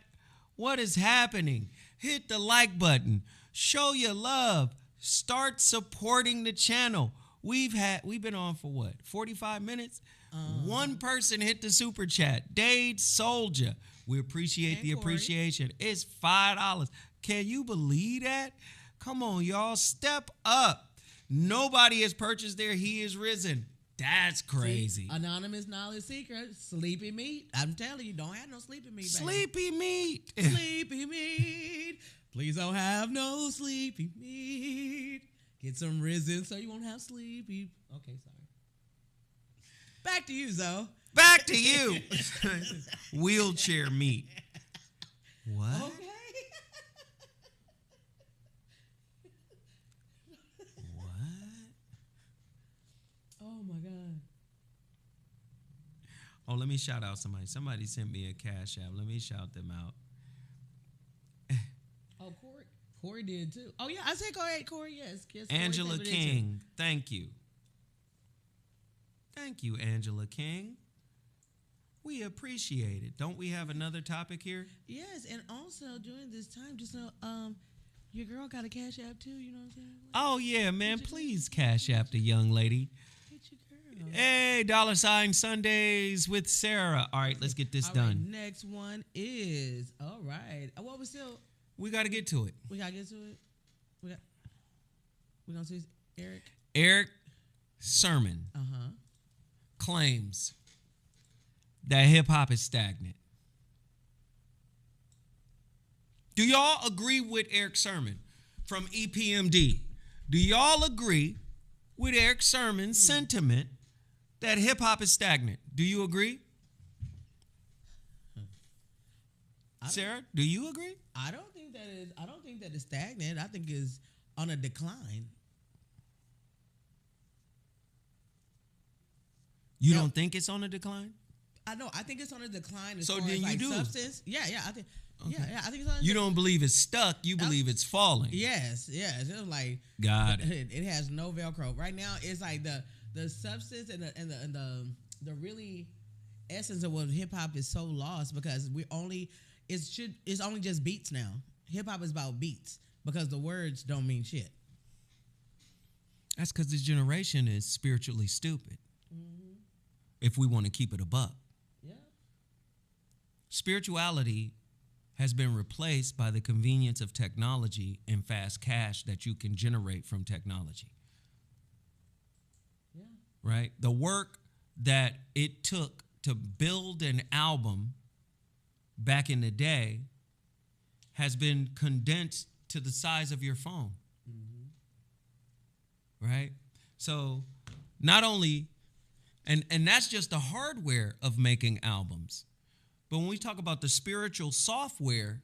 What is happening? Hit the like button. Show your love. Start supporting the channel. We've been on for what? 45 minutes? One person hit the super chat. Dade Soldier. We appreciate the appreciation. It's $5. Can you believe that? Come on, y'all. Step up. Nobody has purchased their He Is Risen. That's crazy. See, anonymous knowledge seeker, sleepy meat. I'm telling you, don't have no sleepy meat. Sleepy meat. Sleepy meat. Please don't have no sleepy meat. Get some risen so you won't have sleepy. Okay, sorry. Back to you, Zoe. Back to you. Wheelchair meat. What? Okay. Oh my God. Oh, let me shout out somebody. Somebody sent me a cash app. Let me shout them out. Oh, Corey did too. Oh yeah, I said go ahead, Corey. Yes. Angela King. Thank you. Thank you, Angela King. We appreciate it. Don't we have another topic here? Yes, and also during this time, just know, your girl got a cash app too. You know what I'm saying? Oh yeah, man. Please cash app the young lady. Girl. Hey, $ Sundays with Sarah. All right, let's get this all done. Right, next one is all right. Well, We got to get to it. We gotta get to it. We gonna see Eric. Eric Sermon Uh-huh. claims that hip hop is stagnant. Do y'all agree with Eric Sermon from EPMD? Do y'all agree with Eric Sermon's sentiment that hip hop is stagnant? Do you agree? Sarah, do you agree? I don't think that it's stagnant. I think it's on a decline. You don't think it's on a decline? I know. I think it's on a decline as So far then as you like do. substance. Yeah. I think. Okay. Yeah. I think it's on. You don't believe it's stuck. You believe it's falling. Yes. It's just like Got it. It has no Velcro right now. It's like the substance and the really essence of what hip hop is so lost because it's only just beats now. Hip hop is about beats because the words don't mean shit. That's because this generation is spiritually stupid. Mm-hmm. If we want to keep it a buck. Yeah. Spirituality has been replaced by the convenience of technology and fast cash that you can generate from technology. Yeah. Right? The work that it took to build an album back in the day has been condensed to the size of your phone. Mm-hmm. Right? So not only, and that's just the hardware of making albums. But when we talk about the spiritual software,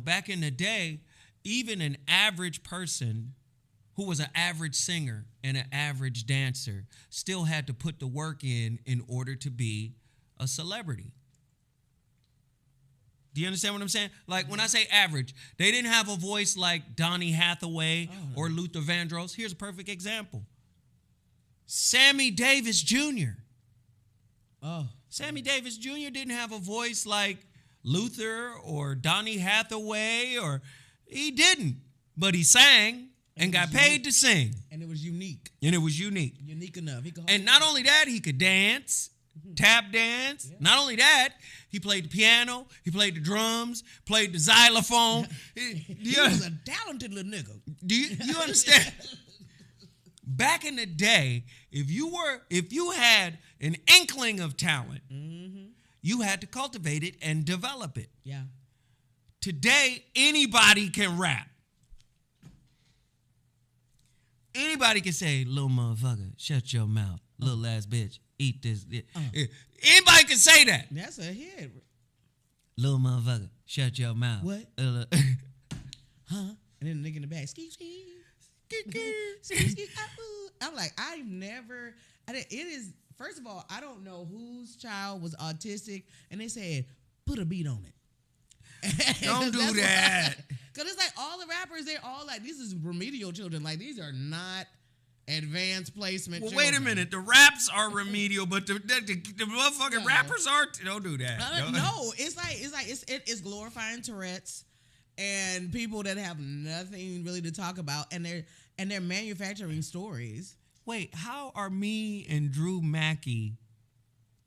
back in the day, even an average person who was an average singer and an average dancer still had to put the work in order to be a celebrity. Do you understand what I'm saying? Like when I say average, they didn't have a voice like Donny Hathaway or Luther Vandross. Here's a perfect example. Sammy Davis Jr. Oh. Sammy Davis Jr. didn't have a voice like Luther or Donny Hathaway, he didn't. But he sang and got paid to sing. And it was unique. Unique enough. And not only that, he could dance, tap dance. Yeah. Not only that, he played the piano, he played the drums, played the xylophone. He was a talented little nigga. Do you understand? Back in the day, if you had an inkling of talent, you had to cultivate it and develop it. Yeah. Today, anybody can rap. Anybody can say, little motherfucker, shut your mouth. Little ass bitch, eat this. Anybody can say that. That's a hit. Little motherfucker, shut your mouth. What? Huh? And then the nigga in the back, ski. I'm like, it is, first of all, I don't know whose child was autistic, and they said, put a beat on it. Don't do that. Because it's like all the rappers, they're all like, these is remedial children. Like, these are not advanced placement children. Wait a minute. The raps are remedial, but the motherfucking rappers aren't. Don't do that. No, it's glorifying Tourette's and people that have nothing really to talk about, and they're manufacturing stories. Wait, how are me and Drew Mackey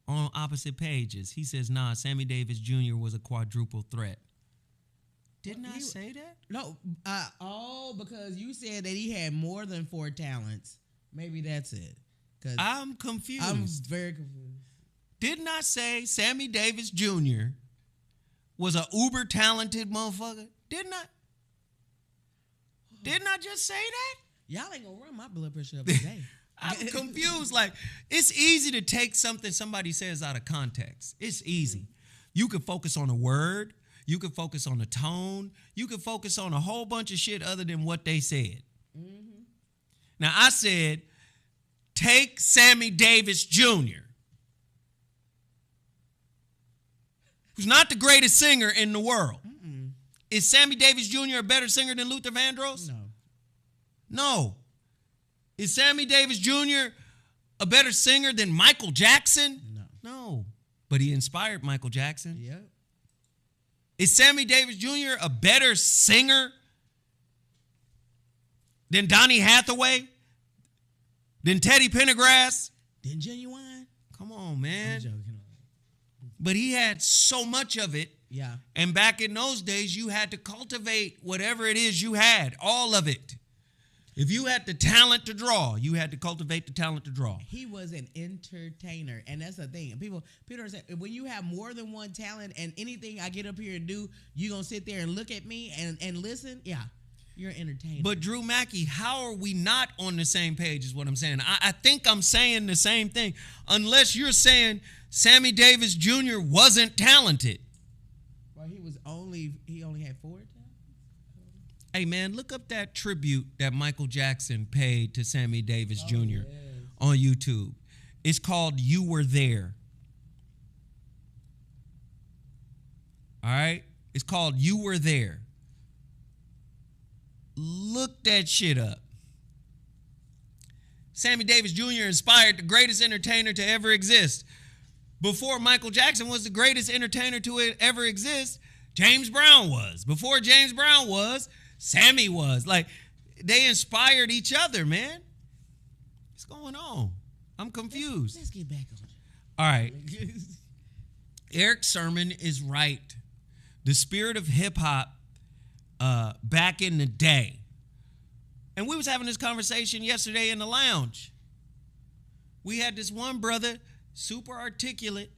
on opposite pages? He says, nah, Sammy Davis Jr. was a quadruple threat. Didn't I say that? No. Because you said that he had more than 4 talents. Maybe that's it. I'm confused. I'm very confused. Didn't I say Sammy Davis Jr. was a uber talented motherfucker? Didn't I? Didn't I just say that? Y'all ain't gonna run my blood pressure up today. I'm confused. Like, it's easy to take something somebody says out of context. It's easy. You can focus on a word. You can focus on the tone. You can focus on a whole bunch of shit other than what they said. Mm-hmm. Now, I said, take Sammy Davis Jr., who's not the greatest singer in the world. Mm-mm. Is Sammy Davis Jr. a better singer than Luther Vandross? No. Is Sammy Davis Jr. a better singer than Michael Jackson? No. But he inspired Michael Jackson. Yep. Is Sammy Davis Jr. a better singer than Donny Hathaway? Than Teddy Pendergrass? Than Genuine? Come on, man. I'm joking. But he had so much of it. Yeah. And back in those days, you had to cultivate whatever it is you had, all of it. If you had the talent to draw, you had to cultivate the talent to draw. He was an entertainer, and that's the thing. People are saying, when you have more than one talent and anything I get up here and do, you going to sit there and look at me and listen? Yeah, you're an entertainer. But Drew Mackey, how are we not on the same page is what I'm saying. I think I'm saying the same thing, unless you're saying Sammy Davis Jr. wasn't talented. Well, he only had 4 talents? Hey, man, look up that tribute that Michael Jackson paid to Sammy Davis Jr. On YouTube. It's called You Were There. All right? It's called You Were There. Look that shit up. Sammy Davis Jr. inspired the greatest entertainer to ever exist. Before Michael Jackson was the greatest entertainer to ever exist, James Brown was. Before James Brown was, Sammy was. Like, they inspired each other, man. What's going on? I'm confused. Let's get back on it. All right. Eric Sermon is right. The spirit of hip-hop back in the day. And we was having this conversation yesterday in the lounge. We had this one brother, super articulate.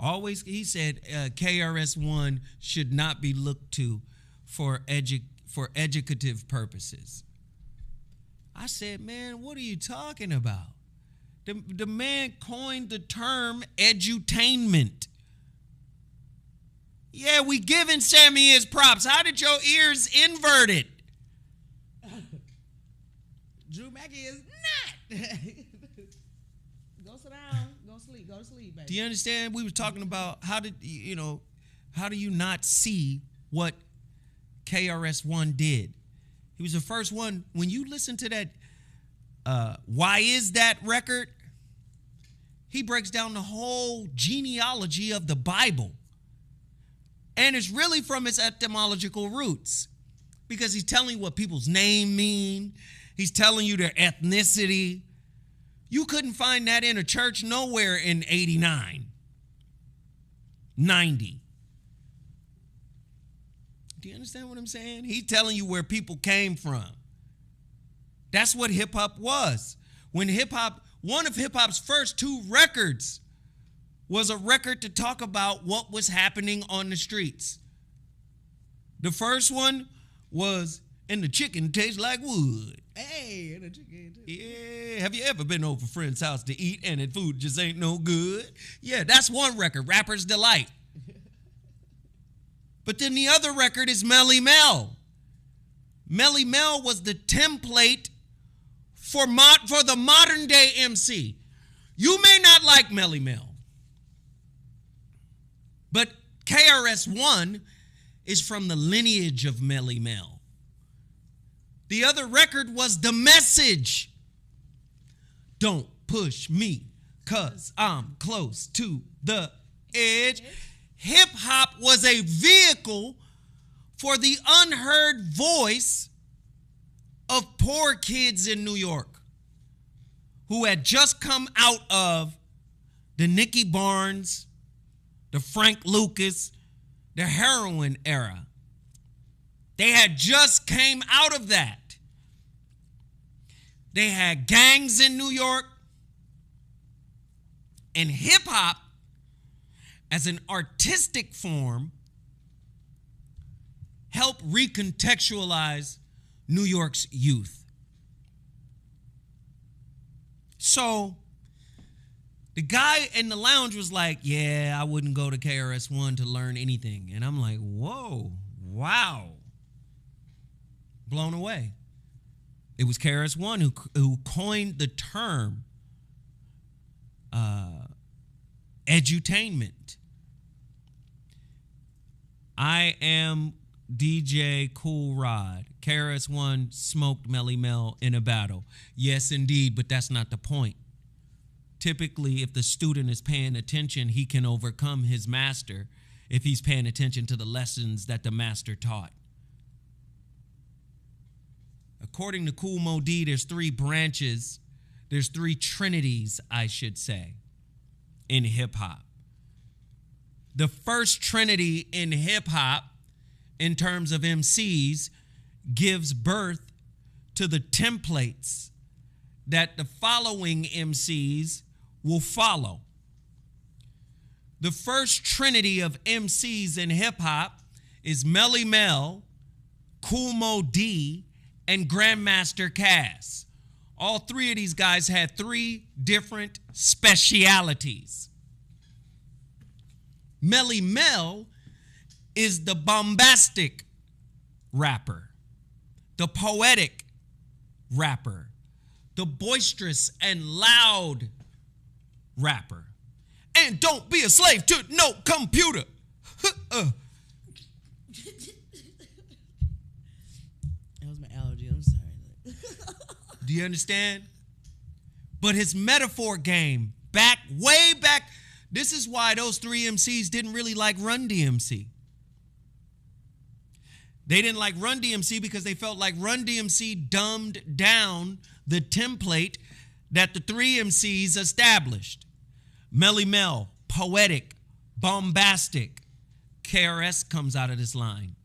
Always, he said, KRS-One should not be looked to for educative purposes. I said, man, what are you talking about? The man coined the term edutainment. Yeah, we giving Sammy his props. How did your ears invert it? Drew Mackey is not. Go sit down. Go to sleep, baby. Do you understand? We were talking about how do you not see what KRS-One did? He was the first one. When you listen to that Why Is That record, he breaks down the whole genealogy of the Bible. And it's really from its etymological roots, because he's telling you what people's name mean. He's telling you their ethnicity. You couldn't find that in a church nowhere in 89, 90. Do you understand what I'm saying? He's telling you where people came from. That's what hip hop was. When one of hip hop's first 2 records was a record to talk about what was happening on the streets. The first one was and the chicken tastes like wood. Hey, and the chicken too. Yeah, have you ever been over a friend's house to eat and the food just ain't no good? Yeah, that's one record, Rapper's Delight. But then the other record is Melly Mel. Melly Mel was the template for the modern day MC. You may not like Melly Mel, but KRS-One is from the lineage of Melly Mel. The other record was The Message. Don't push me, 'cause I'm close to the edge. Hip hop was a vehicle for the unheard voice of poor kids in New York who had just come out of the Nicky Barnes, the Frank Lucas, the heroin era. They had just came out of that. They had gangs in New York, and hip hop as an artistic form helped recontextualize New York's youth. So the guy in the lounge was like, yeah, I wouldn't go to KRS-One to learn anything. And I'm like, whoa, wow. Blown away. It was KRS-One who coined the term edutainment. I am DJ Cool Rod. KRS-One smoked Melly Mel in a battle. Yes, indeed, but that's not the point. Typically, if the student is paying attention, he can overcome his master if he's paying attention to the lessons that the master taught. According to Kool Moe Dee, there's three branches, there's three trinities, I should say, in hip-hop. The first trinity in hip-hop, in terms of MCs, gives birth to the templates that the following MCs will follow. The first trinity of MCs in hip-hop is Melly Mel, Kool Moe Dee, and Grandmaster Cass. All three of these guys had three different specialities. Melly Mel is the bombastic rapper, the poetic rapper, the boisterous and loud rapper. And don't be a slave to no computer. That was my allergy. I'm sorry. Do you understand? But his metaphor game, way back, this is why those three MCs didn't really like Run DMC. They didn't like Run DMC because they felt like Run DMC dumbed down the template that the three MCs established. Melly Mel, poetic, bombastic. KRS comes out of this line.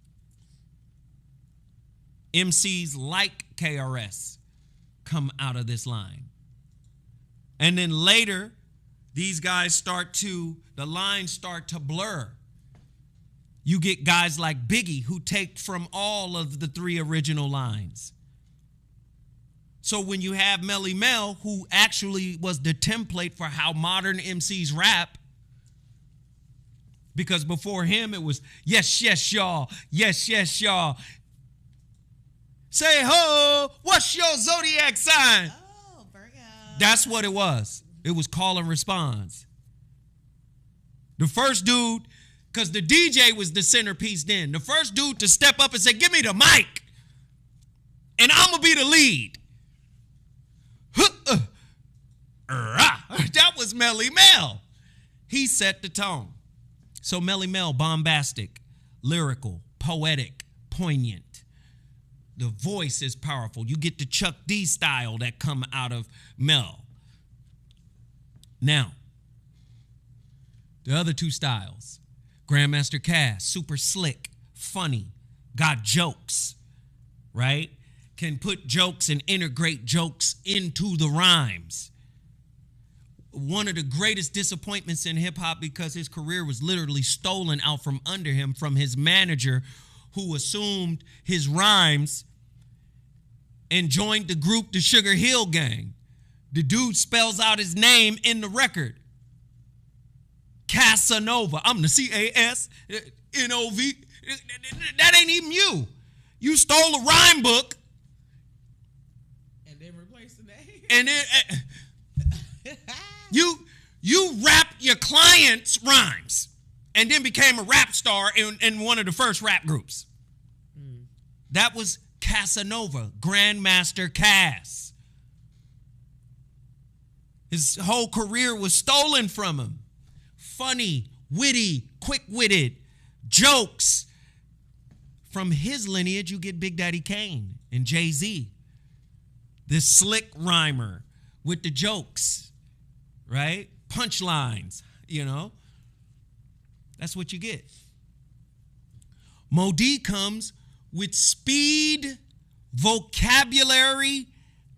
MCs like KRS come out of this line. And then later, these guys the lines start to blur. You get guys like Biggie who take from all of the three original lines. So when you have Melly Mel, who actually was the template for how modern MCs rap, because before him it was, yes, yes, y'all, yes, yes, y'all. Say ho, what's your zodiac sign? Oh, Virgo. That's what it was. It was call and response. The first dude, because the DJ was the centerpiece then. The first dude to step up and say, give me the mic, and I'm going to be the lead. That was Melly Mel. He set the tone. So Melly Mel, bombastic, lyrical, poetic, poignant. The voice is powerful. You get the Chuck D style that come out of Mel. Now, the other two styles. Grandmaster Cass, super slick, funny, got jokes, right? Can put jokes and integrate jokes into the rhymes. One of the greatest disappointments in hip hop, because his career was literally stolen out from under him from his manager, who assumed his rhymes and joined the group, the Sugar Hill Gang. The dude spells out his name in the record. Casanova. I'm the C-A-S-N-O-V. That ain't even you. You stole a rhyme book. And then replaced the name. And then you rapped your client's rhymes and then became a rap star in one of the first rap groups. That was Casanova, Grandmaster Cass. His whole career was stolen from him. Funny, witty, quick-witted, jokes. From his lineage, you get Big Daddy Kane and Jay-Z. This slick rhymer with the jokes, right? Punchlines, you know. That's what you get. Mo D comes with speed, vocabulary,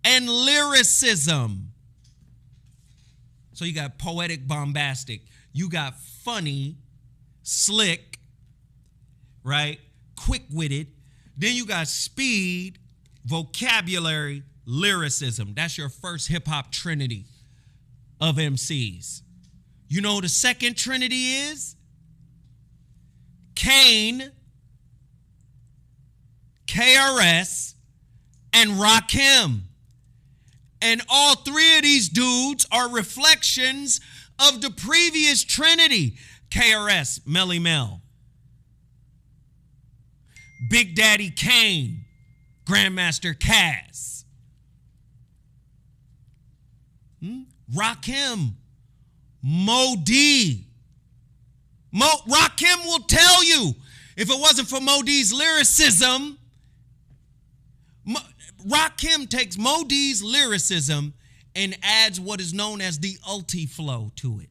and lyricism. So you got poetic, bombastic. You got funny, slick, right? Quick-witted. Then you got speed, vocabulary, lyricism. That's your first hip-hop trinity of MCs. You know who the second trinity is? Kane, KRS, and Rakim. And all three of these dudes are reflections of the previous trinity. KRS, Melly Mel. Big Daddy Kane, Grandmaster Cass. Rakim, Mo D. Rakim will tell you, if it wasn't for Mo D's lyricism, Rakim takes Mo D's lyricism and adds what is known as the ulti-flow to it.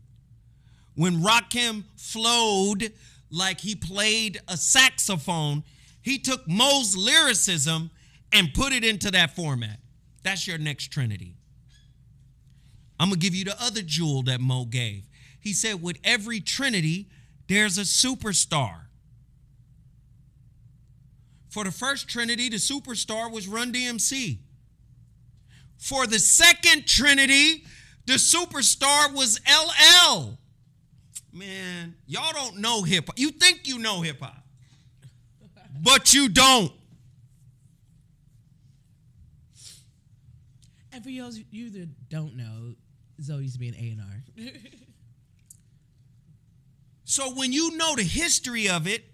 When Rakim flowed like he played a saxophone, he took Mo's lyricism and put it into that format. That's your next trinity. I'm going to give you the other jewel that Mo gave. He said, with every trinity, there's a superstar. For the first trinity, the superstar was Run DMC. For the second trinity, the superstar was LL. Man, y'all don't know hip-hop. You think you know hip-hop, but you don't. And for those you that don't know, Zoe used to be an A&R. So when you know the history of it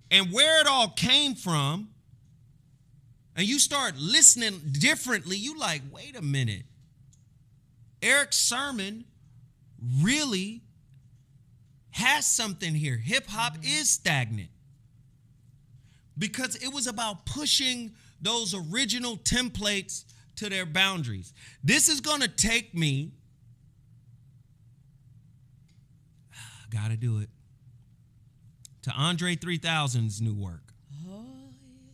and where it all came from, and you start listening differently, you like, wait a minute. Eric's sermon really has something here. Hip-hop is stagnant. Because it was about pushing those original templates to their boundaries. This is going to take me, gotta do it, to Andre 3000's new work. Oh, yes.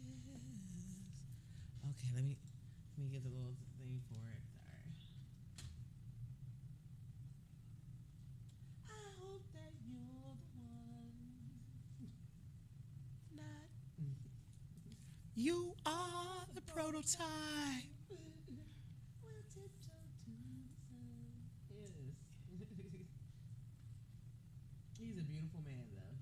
Okay, let me get the little thing for it. Sorry. I hope that you're the one. Not. You are the prototype. We'll tiptoe to the sun. Yes. He's a beautiful man, though.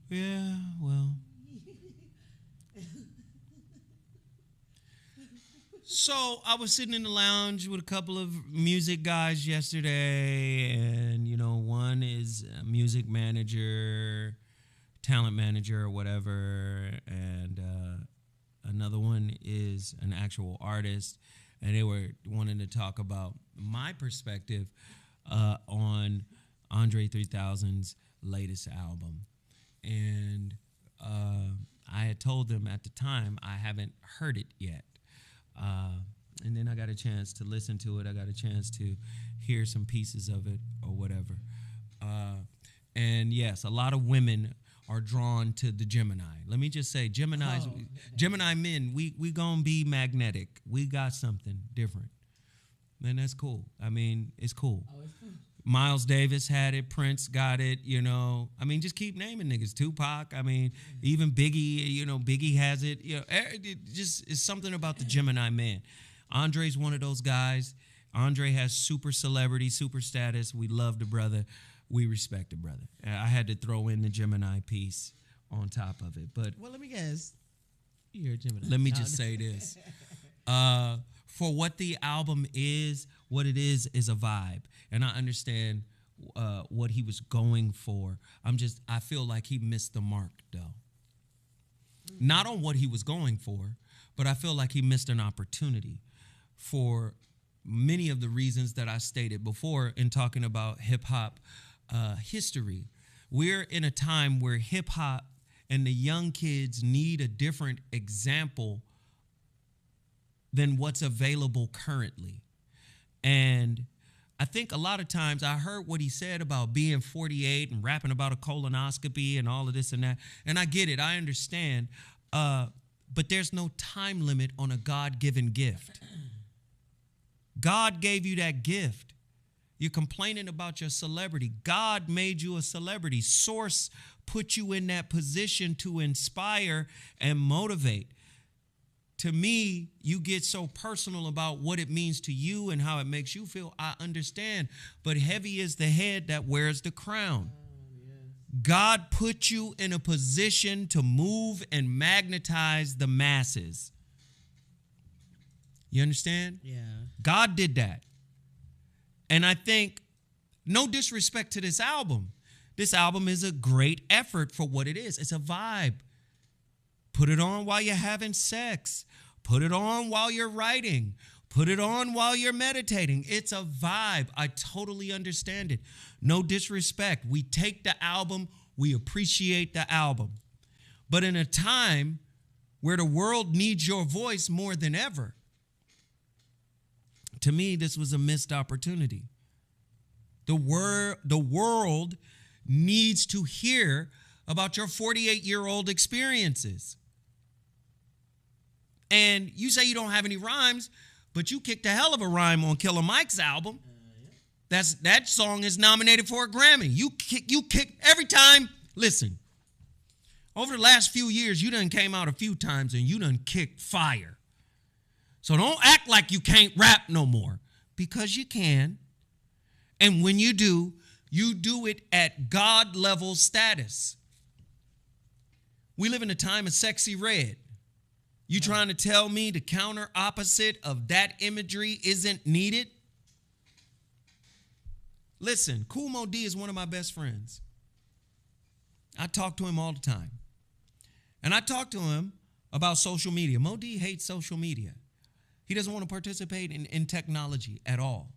Yeah, well. So I was sitting in the lounge with a couple of music guys yesterday, and, you know, one is a music manager, talent manager or whatever, and another one is an actual artist, and they were wanting to talk about my perspective on Andre 3000's latest album. And I had told them at the time I haven't heard it yet. And then I got a chance to listen to it. I got a chance to hear some pieces of it or whatever. And yes, a lot of women are drawn to the Gemini. Let me just say, Gemini men, we gonna be magnetic. We got something different. And that's cool. I mean, it's cool. Oh, it's cool. Miles Davis had it. Prince got it. You know, I mean, just keep naming niggas. Tupac. I mean, even Biggie. You know, Biggie has it. You know, it just is something about the Gemini man. Andre's one of those guys. Andre has super celebrity, super status. We love the brother. We respect the brother. I had to throw in the Gemini piece on top of it. But well, let me guess. You're a Gemini. let me just say this. For what the album is, what it is a vibe. And I understand what he was going for. I feel like he missed the mark, though. Not on what he was going for, but I feel like he missed an opportunity for many of the reasons that I stated before in talking about hip-hop history. We're in a time where hip-hop and the young kids need a different example than what's available currently. And I think a lot of times I heard what he said about being 48 and rapping about a colonoscopy and all of this and that. And I get it. I understand. But there's no time limit on a God-given gift. God gave you that gift. You're complaining about your celebrity. God made you a celebrity. Source put you in that position to inspire and motivate. To me, you get so personal about what it means to you and how it makes you feel. I understand. But heavy is the head that wears the crown. God put you in a position to move and magnetize the masses. You understand? Yeah. God did that. And I think, no disrespect to this album. This album is a great effort for what it is. It's a vibe. Put it on while you're having sex. Put it on while you're writing. Put it on while you're meditating. It's a vibe. I totally understand it. No disrespect. We take the album. We appreciate the album. But in a time where the world needs your voice more than ever, to me, this was a missed opportunity. The world needs to hear about your 48-year-old experiences. And you say you don't have any rhymes, but you kicked a hell of a rhyme on Killer Mike's album. That song is nominated for a Grammy. You kick every time. Listen, over the last few years, you done came out a few times and you done kicked fire. So don't act like you can't rap no more, because you can. And when you do it at God level status. We live in a time of sexy red. You trying to tell me the counter opposite of that imagery isn't needed? Listen, Kool Moe Dee is one of my best friends. I talk to him all the time. And I talk to him about social media. Moe Dee hates social media. He doesn't want to participate in technology at all.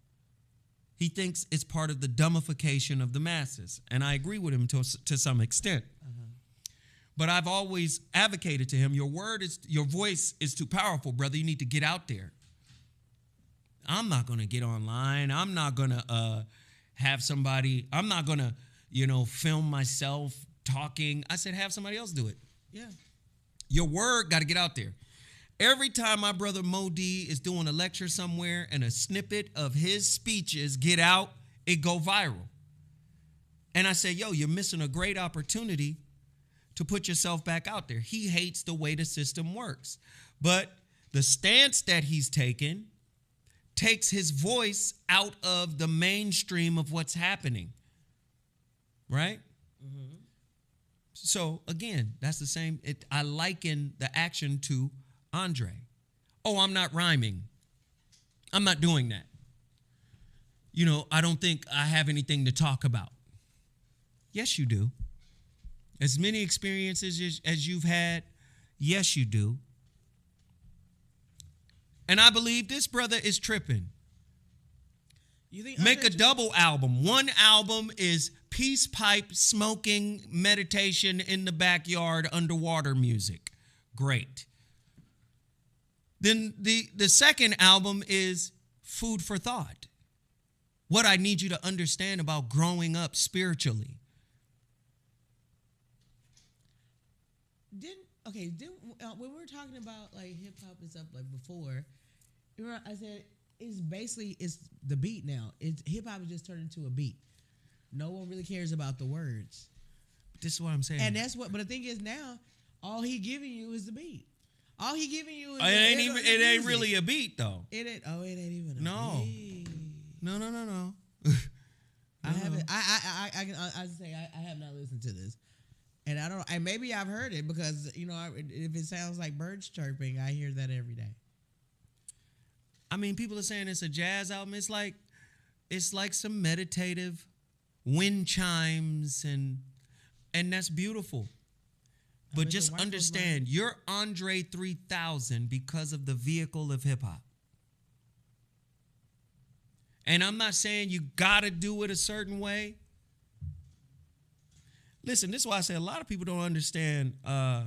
He thinks it's part of the dumbification of the masses. And I agree with him to some extent. But I've always advocated to him, your voice is too powerful, brother. You need to get out there. I'm not going to get online. I'm not going to I'm not going to, film myself talking. I said, have somebody else do it. Yeah. Your word got to get out there. Every time my brother Moe Dee is doing a lecture somewhere and a snippet of his speeches get out, it go viral. And I say, yo, you're missing a great opportunity to put yourself back out there. He hates the way the system works. But the stance that he's taken takes his voice out of the mainstream of what's happening. Right? Mm-hmm. So, again, that's the same. I liken the action to Andre. Oh, I'm not rhyming. I'm not doing that. I don't think I have anything to talk about. Yes, you do. As many experiences as you've had, yes, you do. And I believe this brother is tripping. You think Make a double album. One album is peace pipe, smoking, meditation in the backyard, underwater music. Great. Then the second album is food for thought. What I need you to understand about growing up spiritually. When we were talking about like hip hop and stuff like before, I said it's the beat now. Hip hop has just turned into a beat. no one really cares about the words. This is what I'm saying. And that's what. But the thing is now, all he giving you is the beat. All he giving you is it ain't really a beat though. It ain't. Oh, it ain't even. No. Beat. No. I haven't. I say I have not listened to this, and I don't. And maybe I've heard it because if it sounds like birds chirping, I hear that every day. I mean, people are saying it's a jazz album. It's like some meditative wind chimes and that's beautiful. But just understand, you're Andre 3000 because of the vehicle of hip hop. And I'm not saying you gotta do it a certain way. Listen, this is why I say a lot of people don't understand. A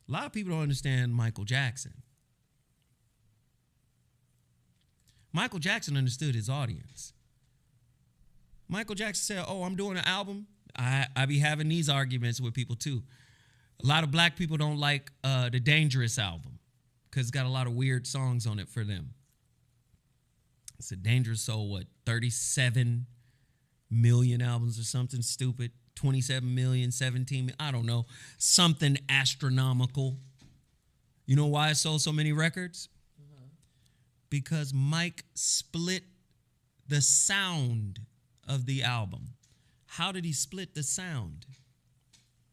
lot of people don't understand Michael Jackson. Michael Jackson understood his audience. Michael Jackson said, "Oh, I'm doing an album." I be having these arguments with people too. A lot of black people don't like the Dangerous album because it's got a lot of weird songs on it for them. It's a Dangerous Soul, 37 million albums or something stupid, 27 million, 17 million, I don't know, something astronomical. You know why it sold so many records? Because Mike split the sound of the album. How did he split the sound?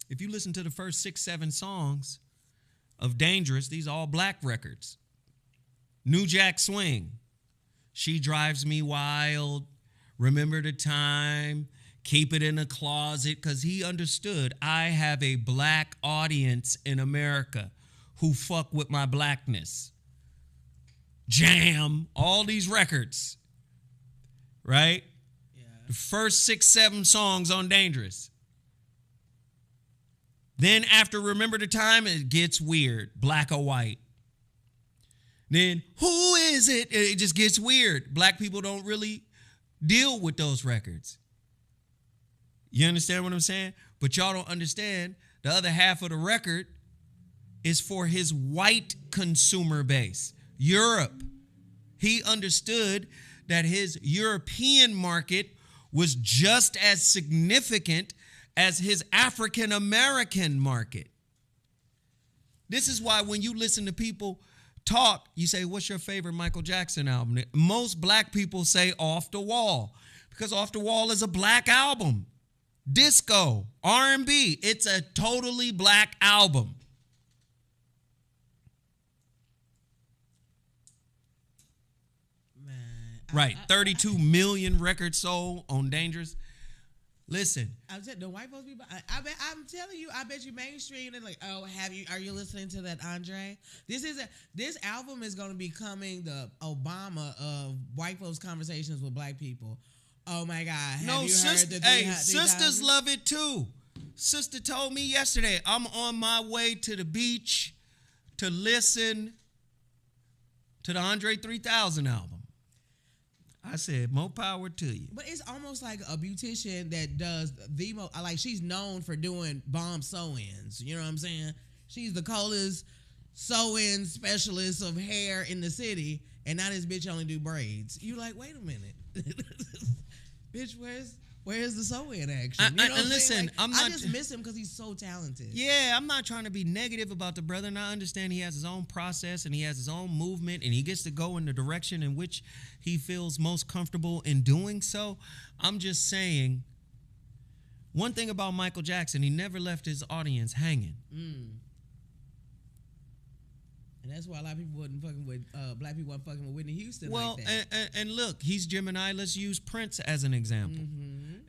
If you listen to the first 6, 7 songs of Dangerous, these are all black records. New Jack Swing, She Drives Me Wild, Remember the Time, Keep It in a Closet, because he understood I have a black audience in America who fuck with my blackness. Jam, all these records, right? Yeah. The first 6, 7 songs on Dangerous. Then after Remember the Time, it gets weird, black or white. Then Who Is It? It just gets weird. Black people don't really deal with those records. You understand what I'm saying? But y'all don't understand the other half of the record is for his white consumer base. Europe. He understood that his European market was just as significant as his African American market. This is why when you listen to people talk, you say, what's your favorite Michael Jackson album? Most black people say Off the Wall, because Off the Wall is a black album. Disco, R&B, it's a totally black album. Man, right, 32 million records sold on Dangerous. Listen, I said the white folks be. I'm telling you, I bet you mainstream. They're like, oh, are you listening to that Andre? This album is going to be coming the Obama of white folks' conversations with black people. Oh my God! Have you heard the sisters love it too. Sister told me yesterday, I'm on my way to the beach to listen to the Andre 3000 album. I said, more power to you. But it's almost like a beautician that does the most, like she's known for doing bomb sew-ins. You know what I'm saying? She's the coldest sew-in specialist of hair in the city, and now this bitch only do braids. You like, wait a minute. Bitch, where's the sew-in action? You know and listen, like, I just miss him because he's so talented. Yeah, I'm not trying to be negative about the brother, and I understand he has his own process and he has his own movement and he gets to go in the direction in which he feels most comfortable in doing so. I'm just saying, one thing about Michael Jackson, he never left his audience hanging. And that's why a lot of people wasn't fucking with black people wasn't fucking with Whitney Houston. Well, like that. And look, he's Gemini. Let's use Prince as an example,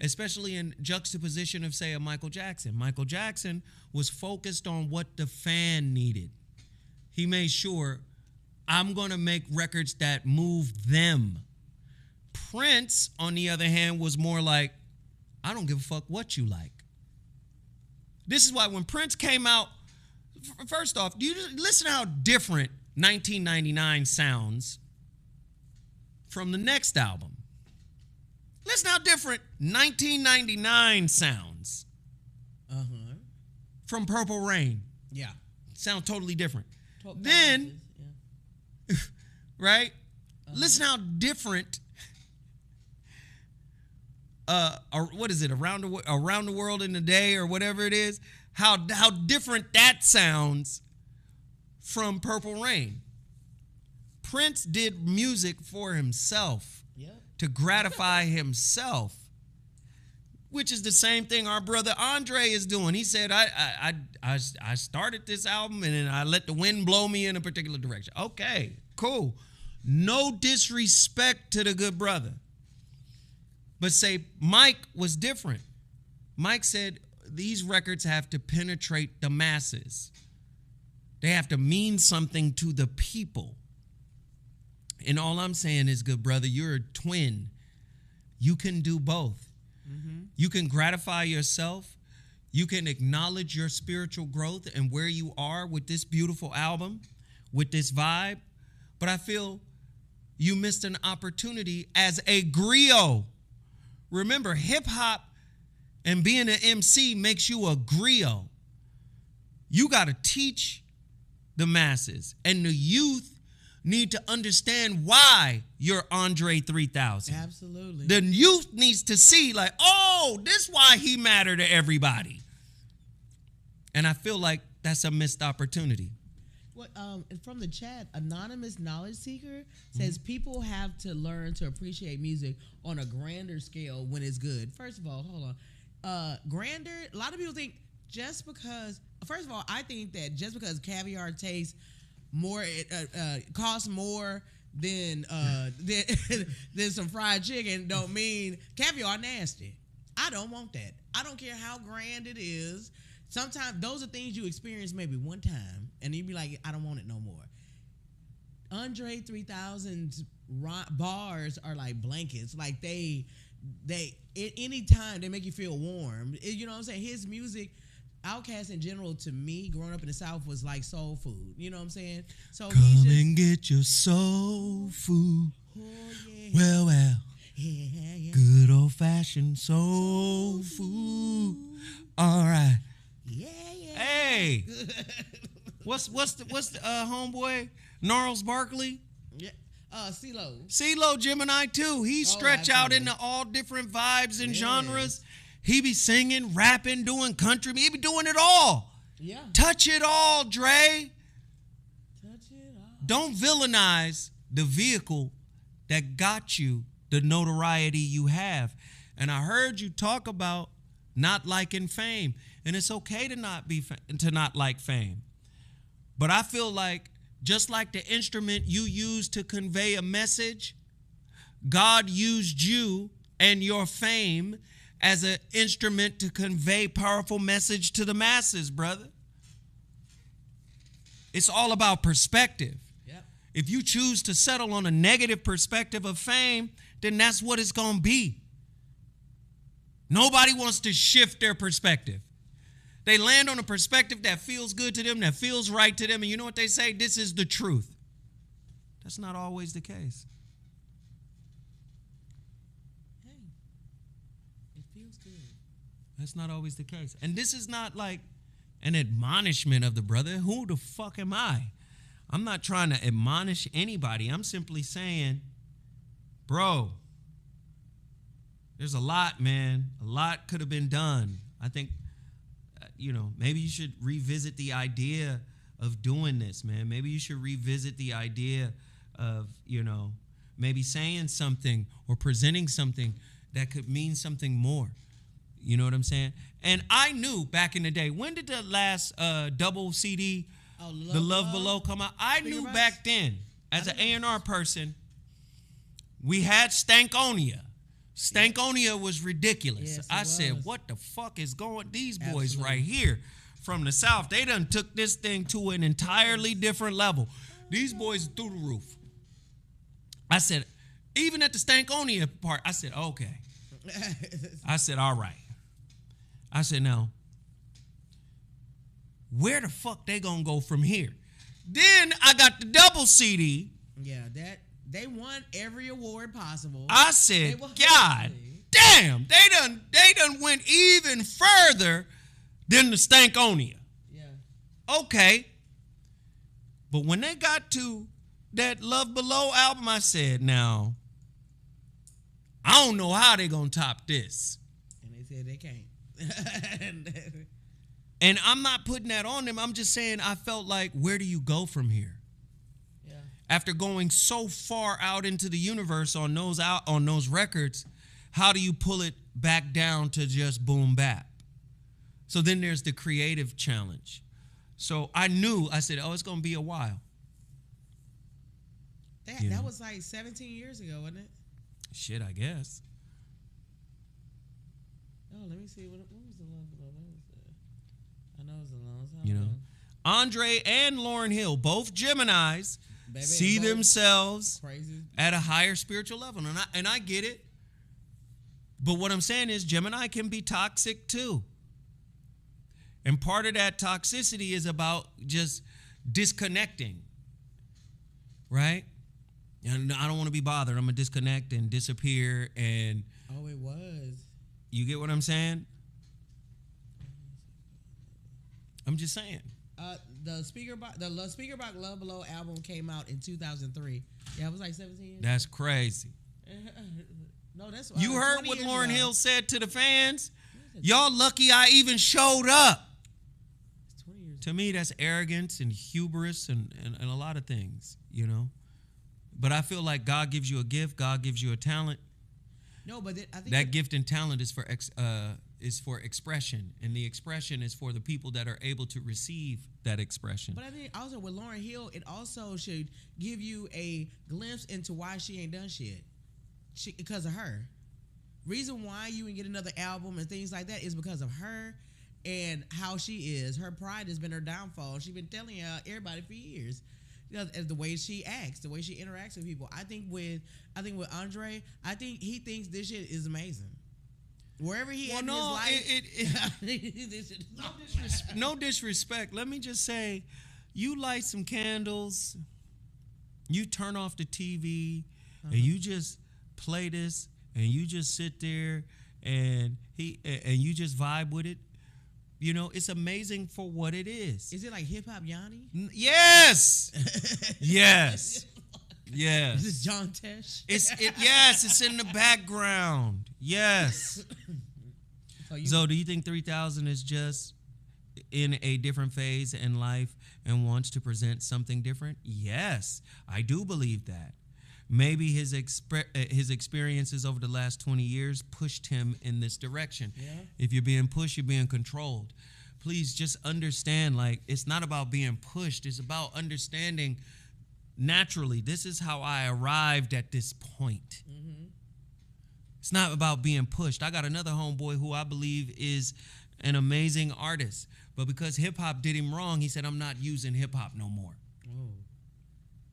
especially in juxtaposition of, say, a Michael Jackson. Michael Jackson was focused on what the fan needed. He made sure, I'm going to make records that move them. Prince, on the other hand, was more like, I don't give a fuck what you like. This is why when Prince came out, first off, do you listen how different 1999 sounds from the next album? Listen how different 1999 sounds from Purple Rain. Yeah. Sound totally different. Then, right? Listen how different what is it, around the world in a day or whatever it is, how different that sounds from Purple Rain. Prince did music for himself, to gratify himself, which is the same thing our brother Andre is doing. He said, I started this album and then I let the wind blow me in a particular direction. Okay, cool. No disrespect to the good brother. But say Mike was different. Mike said these records have to penetrate the masses. They have to mean something to the people. And all I'm saying is, good brother, you're a twin. You can do both. Mm-hmm. You can gratify yourself. You can acknowledge your spiritual growth and where you are with this beautiful album, with this vibe. But I feel you missed an opportunity as a griot. Remember, hip hop and being an MC makes you a griot. You got to teach the masses, and the youth need to understand why you're Andre 3000. Absolutely. The youth needs to see, like, oh, this why he mattered to everybody. And I feel like that's a missed opportunity. What from the chat, Anonymous Knowledge Seeker says people have to learn to appreciate music on a grander scale when it's good. First of all, hold on. Grander, a lot of people think just because, first of all, I think that just because caviar tastes more, costs more than some fried chicken, don't mean caviar nasty. I don't want that. I don't care how grand it is. Sometimes those are things you experience maybe one time, and you be like, I don't want it no more. Andre 3000's bars are like blankets. Like they at any time they make you feel warm. You know what I'm saying? His music, Outkast in general, to me, growing up in the South, was like soul food. You know what I'm saying? So come and get your soul food. Oh, yeah. Well. Yeah. Good old fashioned soul food. All right. Yeah. Hey. what's the homeboy? Gnarls Barkley? Yeah. CeeLo. CeeLo Gemini too. He stretch out into all different vibes and genres. He be singing, rapping, doing country. He be doing it all. Yeah. Touch it all, Dre. Touch it all. Don't villainize the vehicle that got you the notoriety you have. And I heard you talk about not liking fame. And it's okay to not like fame. But I feel like just like the instrument you use to convey a message, God used you and your fame as an instrument to convey powerful message to the masses, brother. It's all about perspective. Yep. If you choose to settle on a negative perspective of fame, then that's what it's going to be. Nobody wants to shift their perspective. They land on a perspective that feels good to them, that feels right to them, and you know what they say? This is the truth. That's not always the case. That's not always the case. And this is not like an admonishment of the brother. Who the fuck am I? I'm not trying to admonish anybody. I'm simply saying, bro, there's a lot, man. A lot could have been done. I think, maybe you should revisit the idea of doing this, man. Maybe you should revisit the idea of, maybe saying something or presenting something that could mean something more. You know what I'm saying? And I knew back in the day, when did the last double CD, The Love Below, come out? I knew back then, as an A&R person, we had Stankonia. Stankonia was ridiculous. Yes, I said, what the fuck is going, these boys right here from the South, they done took this thing to an entirely different level. These boys through the roof. I said, even at the Stankonia part, I said, okay. I said, all right. I said, now, where the fuck they gonna go from here? Then I got the double CD. Yeah, that they won every award possible. I said, God damn, they done went even further than the Stankonia. Yeah. Okay. But when they got to that Love Below album, I said, now, I don't know how they gonna top this. And they said they can't. And I'm not putting that on them. I'm just saying I felt like, where do you go from here? Yeah. After going so far out into the universe on those records, how do you pull it back down to just boom bap? So then there's the creative challenge. So I said, oh, it's gonna be a while. That was like 17 years ago, wasn't it? Shit, I guess. Oh, let me see. What was the love below? I know it was a long time You know, ago. Andre and Lauryn Hill, both Geminis, Baby, see both themselves crazy. at a higher spiritual level. And I get it. But what I'm saying is Gemini can be toxic too. And part of that toxicity is about just disconnecting, right? And I don't want to be bothered. I'm going to disconnect and disappear. And Oh, it was. you get what I'm saying? I'm just saying. The Speaker Box Love Below album came out in 2003. Yeah, it was like 17 years. That's crazy. No, that's You heard 20 what years Lauryn ago. Hill said to the fans? Y'all lucky I even showed up. It's 20 years. To me, that's arrogance and hubris and a lot of things, you know. But I feel like God gives you a gift. God gives you a talent. No, but I think That gift and talent is for expression, and the expression is for the people that are able to receive that expression. But I think also with Lauryn Hill, it also should give you a glimpse into why she ain't done shit. Because of her. Reason why you can get another album and things like that is because of her and how she is. Her pride has been her downfall. She's been telling everybody for years. The way she acts, the way she interacts with people. I think with Andre, I think he thinks this shit is amazing. Wherever he in his life, no disrespect. Let me just say, you light some candles, you turn off the TV, and you just play this, and you just sit there, and you just vibe with it. You know, it's amazing for what it is. Is it like Hip Hop Yanni? Yes. Yes. Yes. Is this John Tesh? Yes, it's in the background. Yes. So do you think 3000 is just in a different phase in life and wants to present something different? Yes, I do believe that. Maybe his experiences over the last 20 years pushed him in this direction. Yeah. If you're being pushed, you're being controlled. Please just understand, like, it's not about being pushed. It's about understanding naturally, this is how I arrived at this point. Mm-hmm. It's not about being pushed. I got another homeboy who I believe is an amazing artist. But because hip-hop did him wrong, he said, I'm not using hip-hop no more. Oh.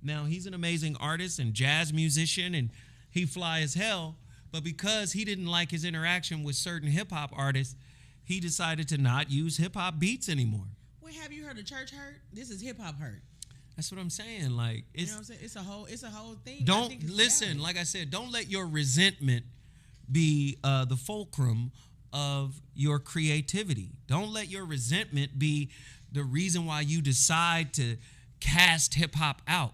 Now, he's an amazing artist and jazz musician, and he fly as hell. But because he didn't like his interaction with certain hip-hop artists, he decided to not use hip-hop beats anymore. Well, have you heard of Church Hurt? This is hip-hop hurt. That's what I'm saying. Like, you know what I'm saying? It's a whole thing. Don't listen. Like I said, don't let your resentment be the fulcrum of your creativity. Don't let your resentment be the reason why you decide to cast hip-hop out.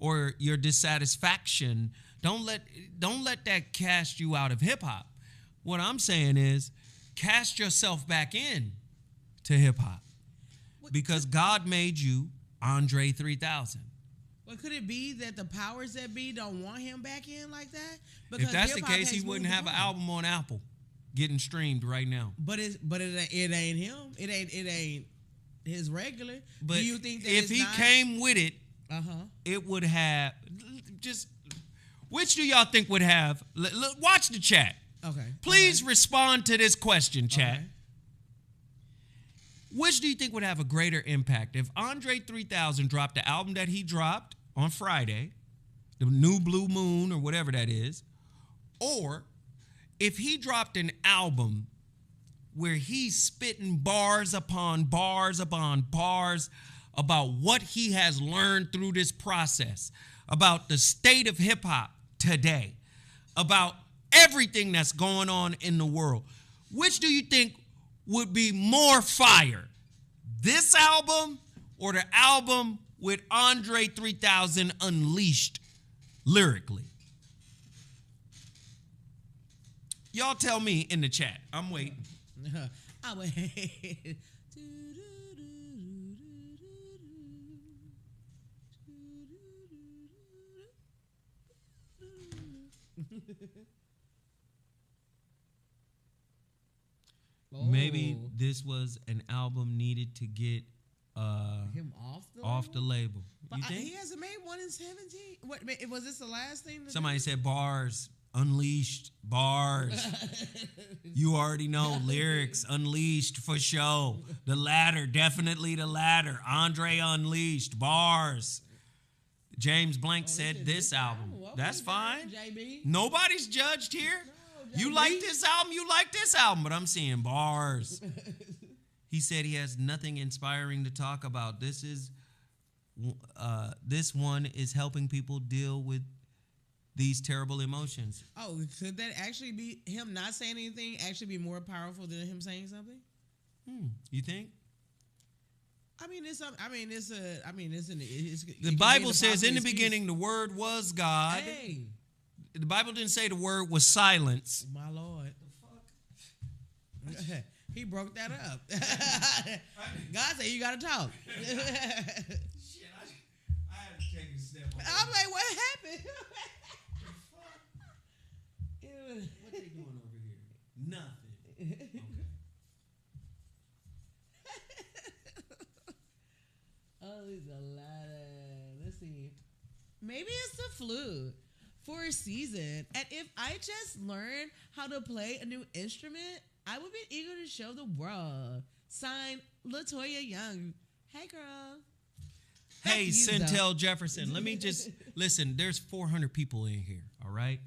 Or your dissatisfaction, don't let that cast you out of hip hop. What I'm saying is, cast yourself back in to hip hop, because God made you Andre 3000. Well, could it be that the powers that be don't want him back in like that? Because if that's the case, he wouldn't have an album on Apple getting streamed right now. But it ain't him. It ain't his regular. But do you think that if he came with it? It would have just. Which do y'all think would have? Watch the chat. Okay. Please respond to this question, chat. Okay. Which do you think would have a greater impact? If Andre 3000 dropped the album that he dropped on Friday, the New Blue Moon or whatever that is, or if he dropped an album where he's spitting bars upon bars upon bars about what he has learned through this process, about the state of hip-hop today, about everything that's going on in the world. Which do you think would be more fire? This album or the album with Andre 3000 unleashed lyrically? Y'all tell me in the chat. I'm waiting. I would hate. Maybe this was an album needed to get him off the label. But You think? He hasn't made one in 17. What was this the last thing? Somebody said bars. Unleashed bars. You already know lyrics. Unleashed for show. The latter, definitely the latter. Andre Unleashed bars. James Blank said this album. That's fine. JB? Nobody's judged here. No, You like this album, you like this album, but I'm seeing bars. He said he has nothing inspiring to talk about. This one is helping people deal with these terrible emotions. Oh, could that actually be him not saying anything actually be more powerful than him saying something? You think? The Bible says in the beginning the word was God. Hey. The Bible didn't say the word was silence. My Lord. The fuck? He broke that up. God said you got to talk. Shit, I had to take a step on that. I'm like, what happened? What they doing over here? Nothing. Okay. Oh, there's a lot of. Let's see. Maybe it's the flute for a season. And if I just learned how to play a new instrument, I would be eager to show the world. Signed, LaToya Young. Hey, girl. Hey, Centel Jefferson. Let me just listen. There's 400 people in here. All right.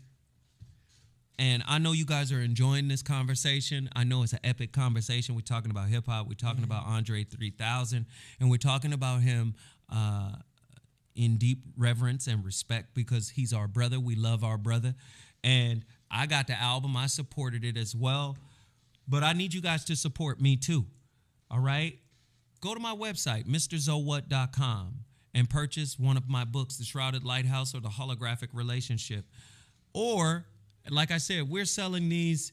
And I know you guys are enjoying this conversation. I know it's an epic conversation. We're talking about hip hop. We're talking about Andre 3000, and we're talking about him in deep reverence and respect because he's our brother. We love our brother. And I got the album. I supported it as well. But I need you guys to support me too. All right? Go to my website, MrZoWhat.com, and purchase one of my books, The Shrouded Lighthouse or The Holographic Relationship. Or, like I said, we're selling these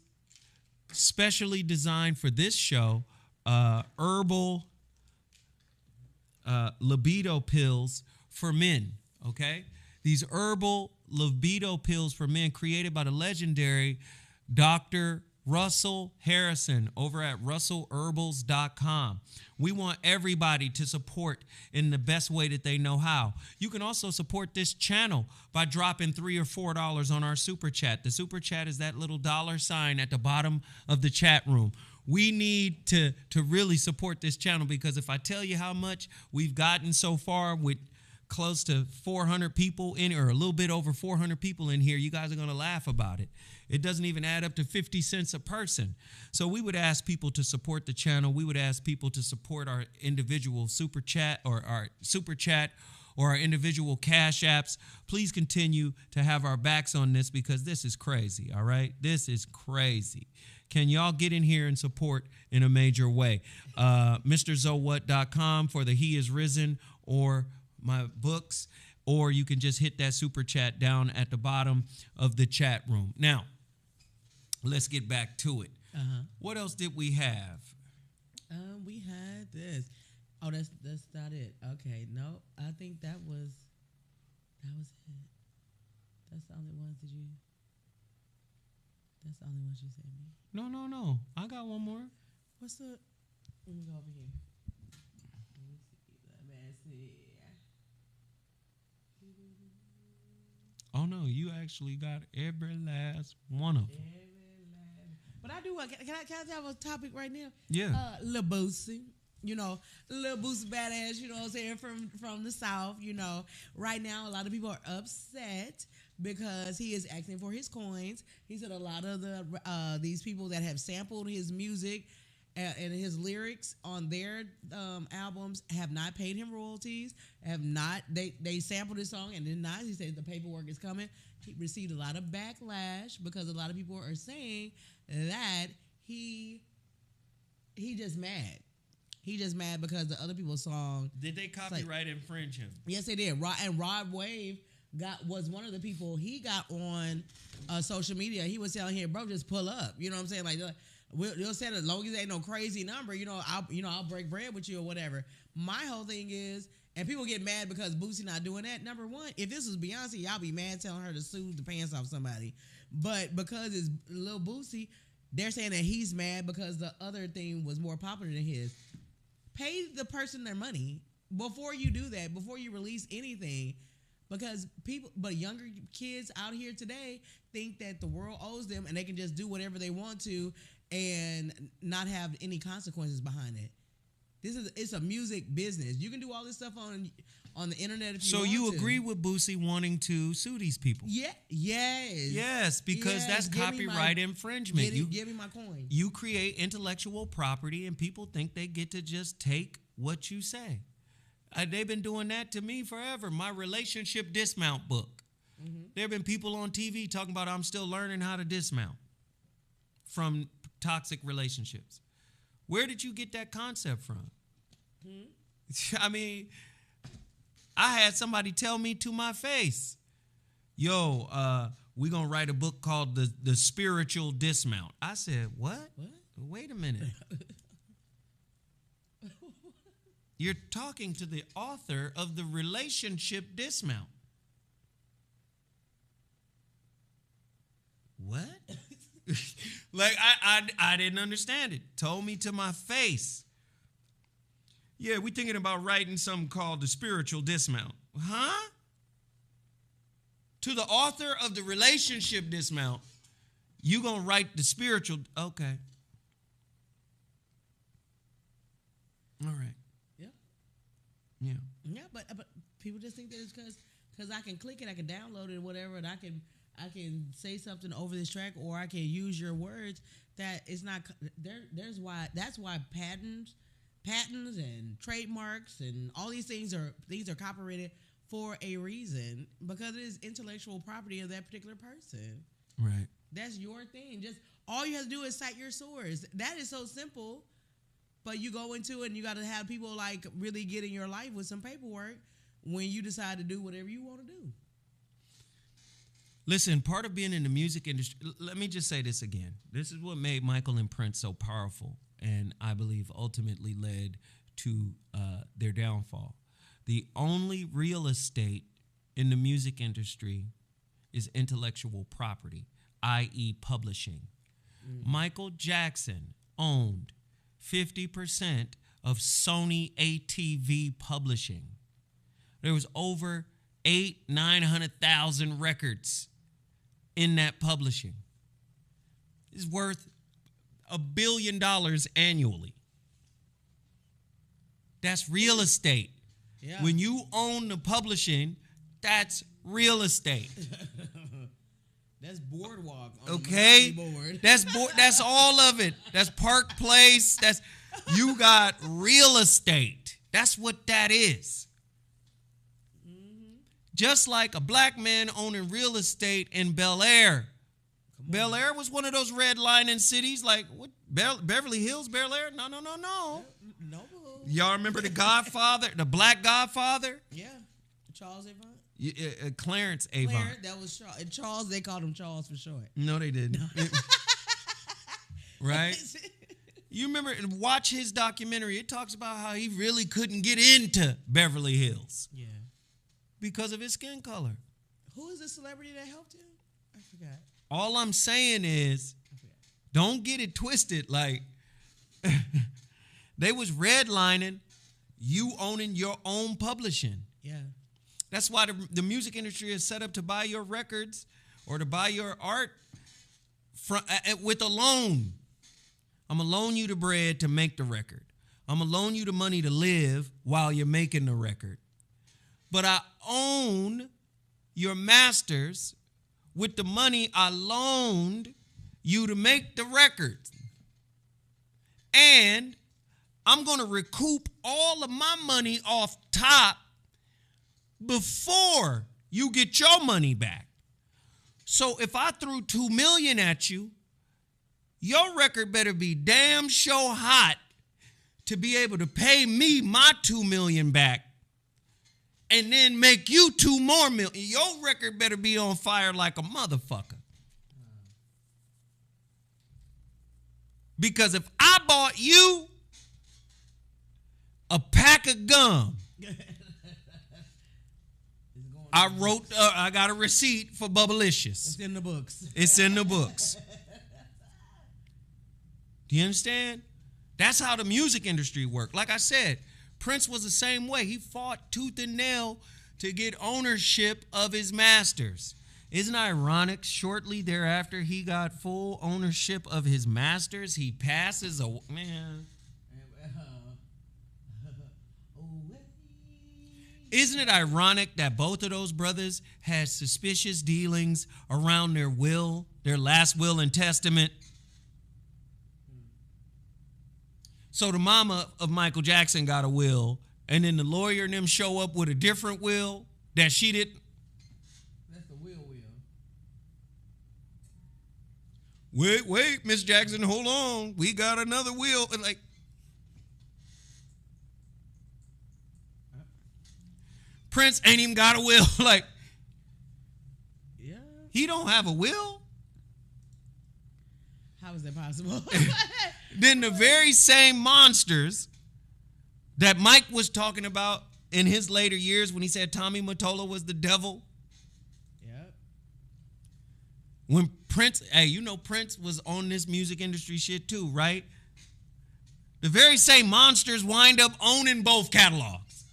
specially designed for this show, herbal libido pills for men, okay? These herbal libido pills for men created by the legendary Dr. Russell Harrison over at russellherbals.com. We want everybody to support in the best way that they know how. You can also support this channel by dropping $3 or $4 on our super chat. The super chat is that little $sign at the bottom of the chat room. We need to really support this channel because if I tell you how much we've gotten so far with close to 400 people in, or a little bit over 400 people in here, you guys are going to laugh about it. It doesn't even add up to 50 cents a person. So we would ask people to support the channel. We would ask people to support our individual super chat or our individual cash apps. Please continue to have our backs on this because this is crazy, all right? This is crazy. Can y'all get in here and support in a major way? MrZoWhat.com for the He Is Risen or my books, or you can just hit that super chat down at the bottom of the chat room. Now, let's get back to it. What else did we have? We had this. Oh, that's not it. Okay, no, I think that was it. That's the only ones that you. That's the only ones you sent me. No. I got one more. What's the? Let me go over here. Let me see. Oh no, you actually got every last one of them. But I do. Can I have a topic right now? Yeah. Lil Boosie. You know, Lil Boosie badass. You know what I'm saying, from the South. You know, right now a lot of people are upset because he is asking for his coins. He said a lot of these people that have sampled his music and his lyrics on their albums have not paid him royalties. They sampled his song and did not. He said the paperwork is coming. He received a lot of backlash because a lot of people are saying that he just mad. He just mad because the other people's song. Did they copyright infringe him? Yes, they did. Rod Wave was one of the people he got on social media. He was telling him, bro, just pull up. You know what I'm saying? Like, we'll say as long as it ain't no crazy number, I'll break bread with you or whatever. My whole thing is, and people get mad because Boosie not doing that. Number one, if this was Beyonce, y'all be mad telling her to sue the pants off somebody. But because it's Lil Boosie, they're saying that he's mad because the other thing was more popular than his. Pay the person their money before you do that, before you release anything. Because younger kids out here today think that the world owes them and they can just do whatever they want to and not have any consequences behind it. It's a music business. You can do all this stuff on the internet if you want to. So you agree with Boosie wanting to sue these people? Yeah. Yes. Yes, because that's copyright infringement. Give me my coin. You create intellectual property and people think they get to just take what you say. They've been doing that to me forever. My relationship dismount book. Mm-hmm. There have been people on TV talking about I'm still learning how to dismount from toxic relationships. Where did you get that concept from? Mm-hmm. I mean, I had somebody tell me to my face, yo, we're going to write a book called The Spiritual Dismount. I said, what? Wait a minute. You're talking to the author of The Relationship Dismount. What? Like, I didn't understand it. Told me to my face. Yeah, we're thinking about writing something called The Spiritual Dismount. Huh? To the author of The Relationship Dismount, you going to write the spiritual. Okay. All right. Yeah. Yeah, but people just think that it's because I can click it, I can download it, whatever, and I can say something over this track, or I can use your words. That it's not there. That's why patents and trademarks and all these things are copyrighted for a reason, because it is intellectual property of that particular person. Right. That's your thing. Just all you have to do is cite your source. That is so simple. But you go into it and you got to have people like really get in your life with some paperwork when you decide to do whatever you want to do. Listen, part of being in the music industry, let me just say this again. This is what made Michael and Prince so powerful, and I believe ultimately led to their downfall. The only real estate in the music industry is intellectual property, i.e. publishing. Michael Jackson owned 50% of Sony ATV Publishing. There was over 900,000 records in that publishing. It's worth $1 billion annually. That's real estate. Yeah. When you own the publishing, that's real estate. That's boardwalk. Okay, board. That's all of it. That's Park Place. You got real estate. That's what that is. Mm-hmm. Just like a black man owning real estate in Bel Air. Bel Air was one of those redlining cities, like what? Beverly Hills, Bel Air? No. No. Y'all remember the Godfather, the Black Godfather? Yeah, Charles Avant. Clarence Avant. Clarence, that was Charles. And Charles, they called him Charles for short. No, they didn't. Right? You remember, watch his documentary. It talks about how he really couldn't get into Beverly Hills. Yeah. Because of his skin color. Who is the celebrity that helped him? I forgot. All I'm saying is, don't get it twisted. Like, they was redlining you owning your own publishing. Yeah. That's why the music industry is set up to buy your records or to buy your art with a loan. I'm going to loan you the bread to make the record. I'm going to loan you the money to live while you're making the record. But I own your masters with the money I loaned you to make the record. And I'm going to recoup all of my money off top before you get your money back. So if I threw $2 million at you, your record better be damn sure hot to be able to pay me my $2 million back and then make you 2 more million. Your record better be on fire like a motherfucker. Because if I bought you a pack of gum, I got a receipt for Bubblicious. It's in the books. It's in the books. Do you understand? That's how the music industry worked. Like I said, Prince was the same way. He fought tooth and nail to get ownership of his masters. Isn't it ironic? Shortly thereafter, he got full ownership of his masters. He passes a man. Isn't it ironic that both of those brothers had suspicious dealings around their will, their last will and testament? So the mama of Michael Jackson got a will, and then the lawyer and them show up with a different will that she didn't. That's the will. Wait, Miss Jackson, hold on. We got another will. And like, Prince ain't even got a will. Like, yeah, he don't have a will. How is that possible? Then the very same monsters that Mike was talking about in his later years when he said Tommy Mottola was the devil. Yep. When Prince, hey, you know Prince was on this music industry shit too, right? The very same monsters wind up owning both catalogs.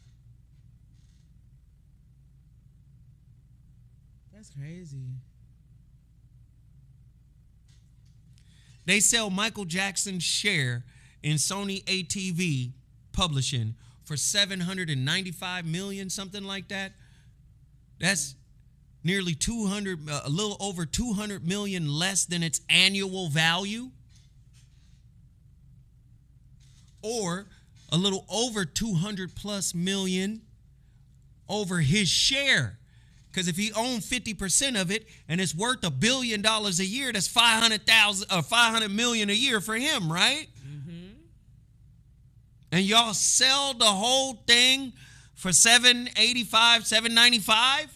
That's crazy. They sell Michael Jackson's share in Sony ATV publishing for $795 million, something like that. That's nearly a little over 200 million less than its annual value, or a little over 200 plus million over his share. Because if he owned 50% of it and it's worth $1 billion a year, that's $500 million a year for him, right? Mm-hmm. And y'all sell the whole thing for $785, $795?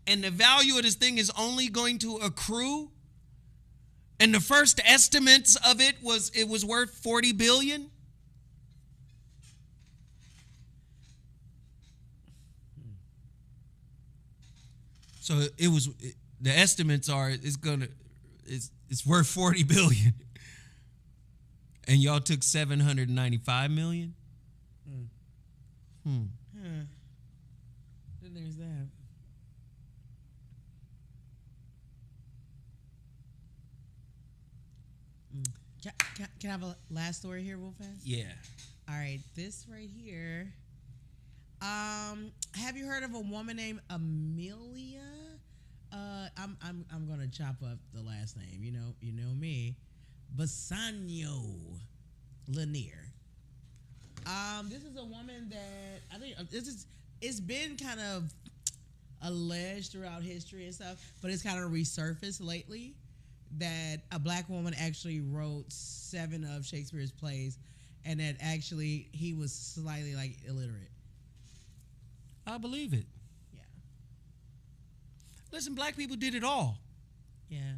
And the value of this thing is only going to accrue. And the first estimates of it was worth $40 billion. So the estimates are it's worth $40 billion. And y'all took $795 million? Then there's that. Can I have a last story here real fast? Yeah. All right, this right here. Have you heard of a woman named Amelia? I'm gonna chop up the last name. You know me, Bassanio Lanier. This is a woman that I think it's been kind of alleged throughout history and stuff, but it's kind of resurfaced lately that a black woman actually wrote 7 of Shakespeare's plays, and that actually he was slightly like illiterate. I believe it. Yeah. Listen, black people did it all. Yeah.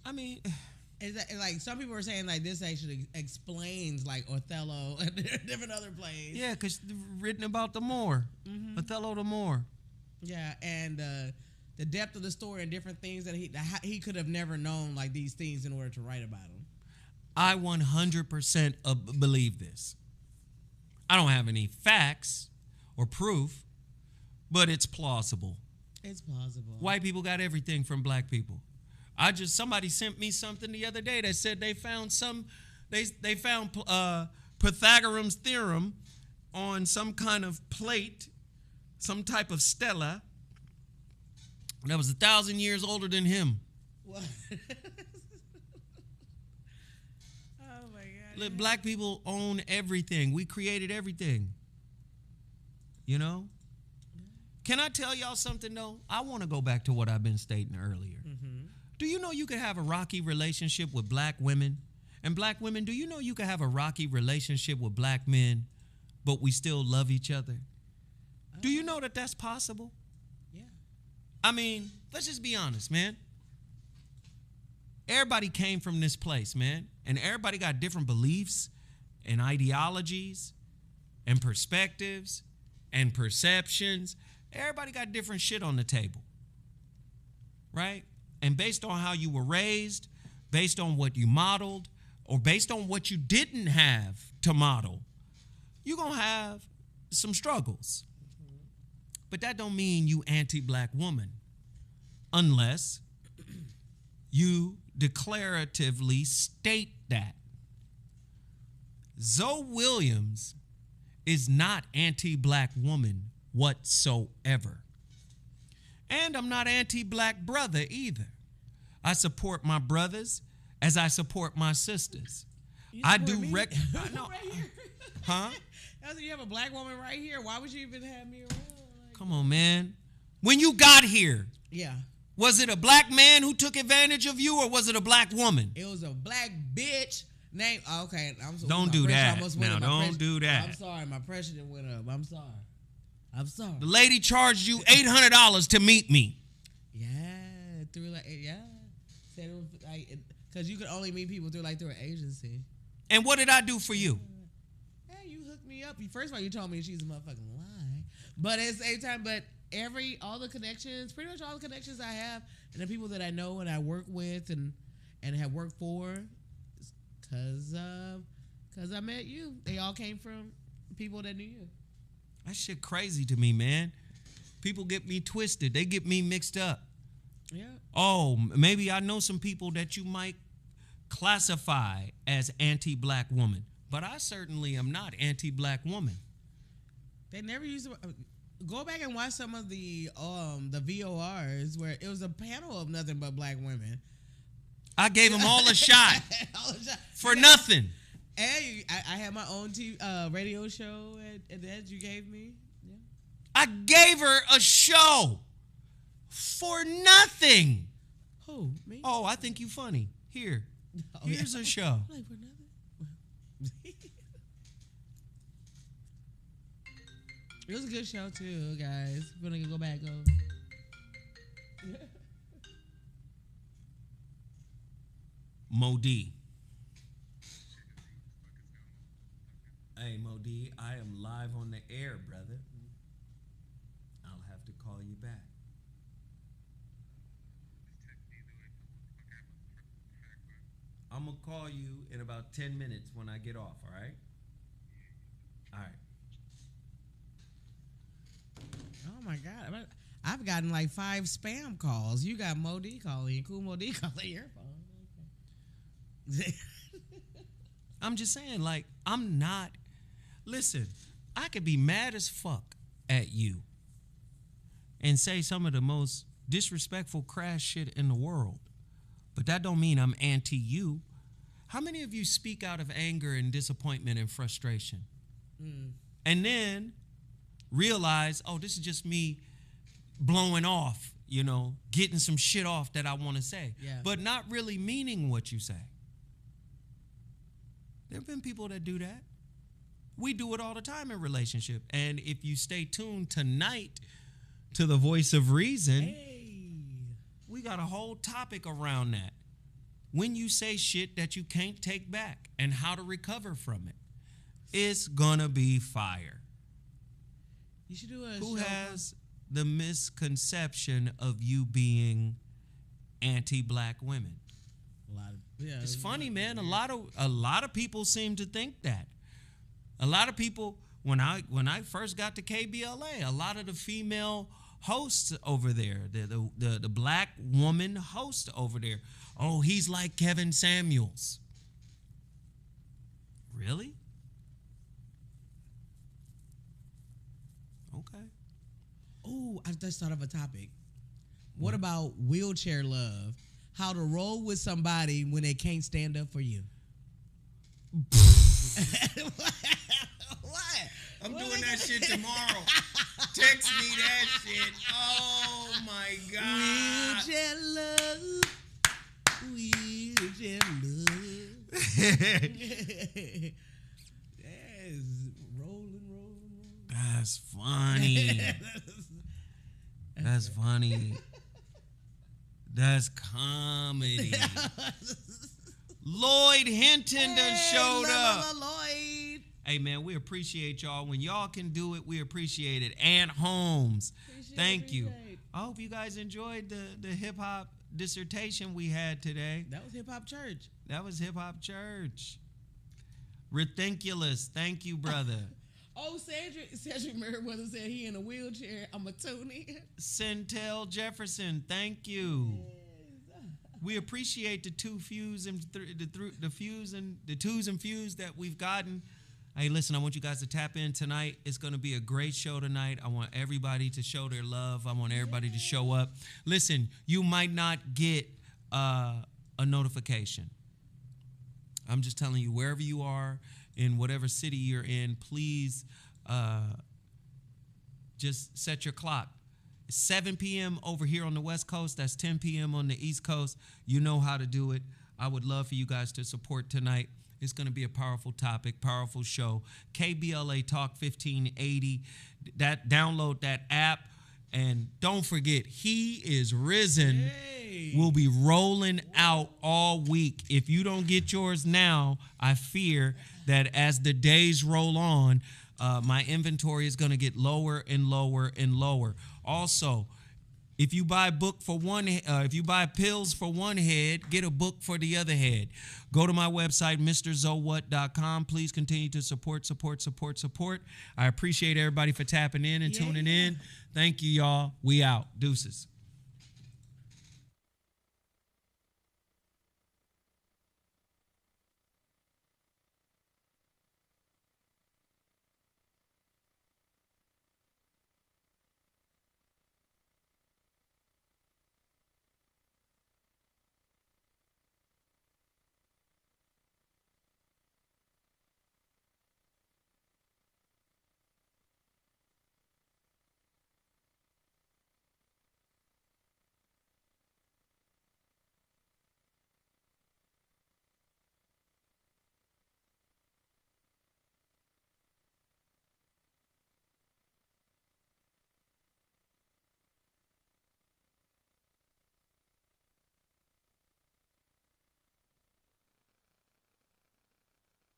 I mean, it's like some people are saying like this actually explains like Othello and different other plays. yeah, because written about the Moor. Mm-hmm. Othello the Moor. Yeah, and the depth of the story and different things that he could have never known like these things in order to write about them. I 100% believe this. I don't have any facts or proof, but it's plausible. It's plausible. White people got everything from black people. Somebody sent me something the other day that said they found Pythagorean's theorem on some kind of plate, some type of stela that was 1,000 years older than him. What? Oh my God. Black people own everything. We created everything. You know? Can I tell y'all something, though? I want to go back to what I've been stating earlier. Mm-hmm. Do you know you could have a rocky relationship with black women And black women, do you know you can have a rocky relationship with black men, but we still love each other? Do you know that that's possible? Yeah. I mean, let's just be honest, man. Everybody came from this place, man. And everybody got different beliefs and ideologies and perspectives and perceptions. Everybody got different shit on the table, right? And based on how you were raised, based on what you modeled, or based on what you didn't have to model, you're going to have some struggles. But that don't mean you anti-black woman unless you declaratively state that. Zoe Williams is not anti-black woman whatsoever. And I'm not anti-black brother either. I support my brothers as I support my sisters. I do me? I know. Right here. Huh? You have a black woman right here. Why would you even have me around? Come on, man. When you got here, Yeah. was it a black man who took advantage of you, or was it a black woman? It was a black bitch named. Okay, Don't do that. Now, don't do that. I'm sorry, my pressure didn't went up. I'm sorry. The lady charged you $800 to meet me. Yeah, said it was like because you could only meet people through an agency. And what did I do for you? Yeah, you hooked me up. First of all, you told me she's a motherfucking lie, but at the same time, all the connections, pretty much all the connections I have, and the people that I know and I work with and have worked for, because I met you. They all came from people that knew you. That shit crazy to me, man. People get me twisted. They get me mixed up. Yeah. Oh, maybe I know some people that you might classify as anti-black woman, but I certainly am not anti-black woman. They never used to go back and watch some of the VORs where it was a panel of nothing but black women. I gave them all a shot for nothing. And I had my own radio show that you gave me. Yeah. I gave her a show for nothing. Who? Me? Oh, I think you funny. Here's a show. Like for nothing? It was a good show too, guys. We're gonna go back. Mo D. Hey, Mo D, I am live on the air, brother. I'll have to call you back. I'm going to call you in about 10 minutes when I get off, all right? All right. Oh my God. I've gotten like 5 spam calls. You got Mo D calling, Cool Mo D calling your phone. I'm just saying, like, I'm not. Listen, I could be mad as fuck at you and say some of the most disrespectful, crass shit in the world, but that don't mean I'm anti you. How many of you speak out of anger and disappointment and frustration? And then realize, oh, this is just me blowing off, getting some shit off that I want to say, but not really meaning what you say. There have been people that do that. We do it all the time in relationship. And if you stay tuned tonight to the Voice of Reason, we got a whole topic around that. When you say shit that you can't take back and how to recover from it, it's gonna be fire. You should do a Who show. has the misconception of you being anti-black women? A lot of, It's funny, man. A lot of people seem to think that. A lot of people, when I first got to KBLA, a lot of the female hosts over there, the black woman host over there, oh, he's like Kevin Samuels. Really? Okay. Oh, I just thought of a topic. What about wheelchair love? How to roll with somebody when they can't stand up for you. What? I'm doing that shit tomorrow. Text me that shit. Oh my God. Wheelchair love. Wheelchair love. Yes, rolling. That's funny. That's funny. That's comedy. Lloyd Hinton done showed up. Lloyd. Hey, man, we appreciate y'all. When y'all can do it, we appreciate it. Aunt Holmes, thank you. I hope you guys enjoyed the hip-hop dissertation we had today. That was hip-hop church. That was hip-hop church. Ridiculous. Thank you, brother. Oh, Cedric Merriweather said he in a wheelchair. I'm a Tony. Centel Jefferson, thank you. We appreciate the two fuse and the fuse and the twos and fuse that we've gotten. Hey, listen, I want you guys to tap in tonight. It's going to be a great show tonight. I want everybody to show their love. I want everybody to show up. Listen, you might not get a notification. I'm just telling you, wherever you are, in whatever city you're in, please just set your clock. 7 p.m. over here on the West Coast. That's 10 p.m. on the East Coast. You know how to do it. I would love for you guys to support tonight. It's going to be a powerful topic, powerful show. KBLA Talk 1580. Download that app. And don't forget, He Is Risen will be rolling out all week. If you don't get yours now, I fear that as the days roll on, my inventory is going to get lower and lower and lower. Also, if you buy if you buy pills for one head, get a book for the other head. Go to my website, MrZowhat.com. Please continue to support. I appreciate everybody for tapping in and tuning in. Thank you, y'all. We out. Deuces.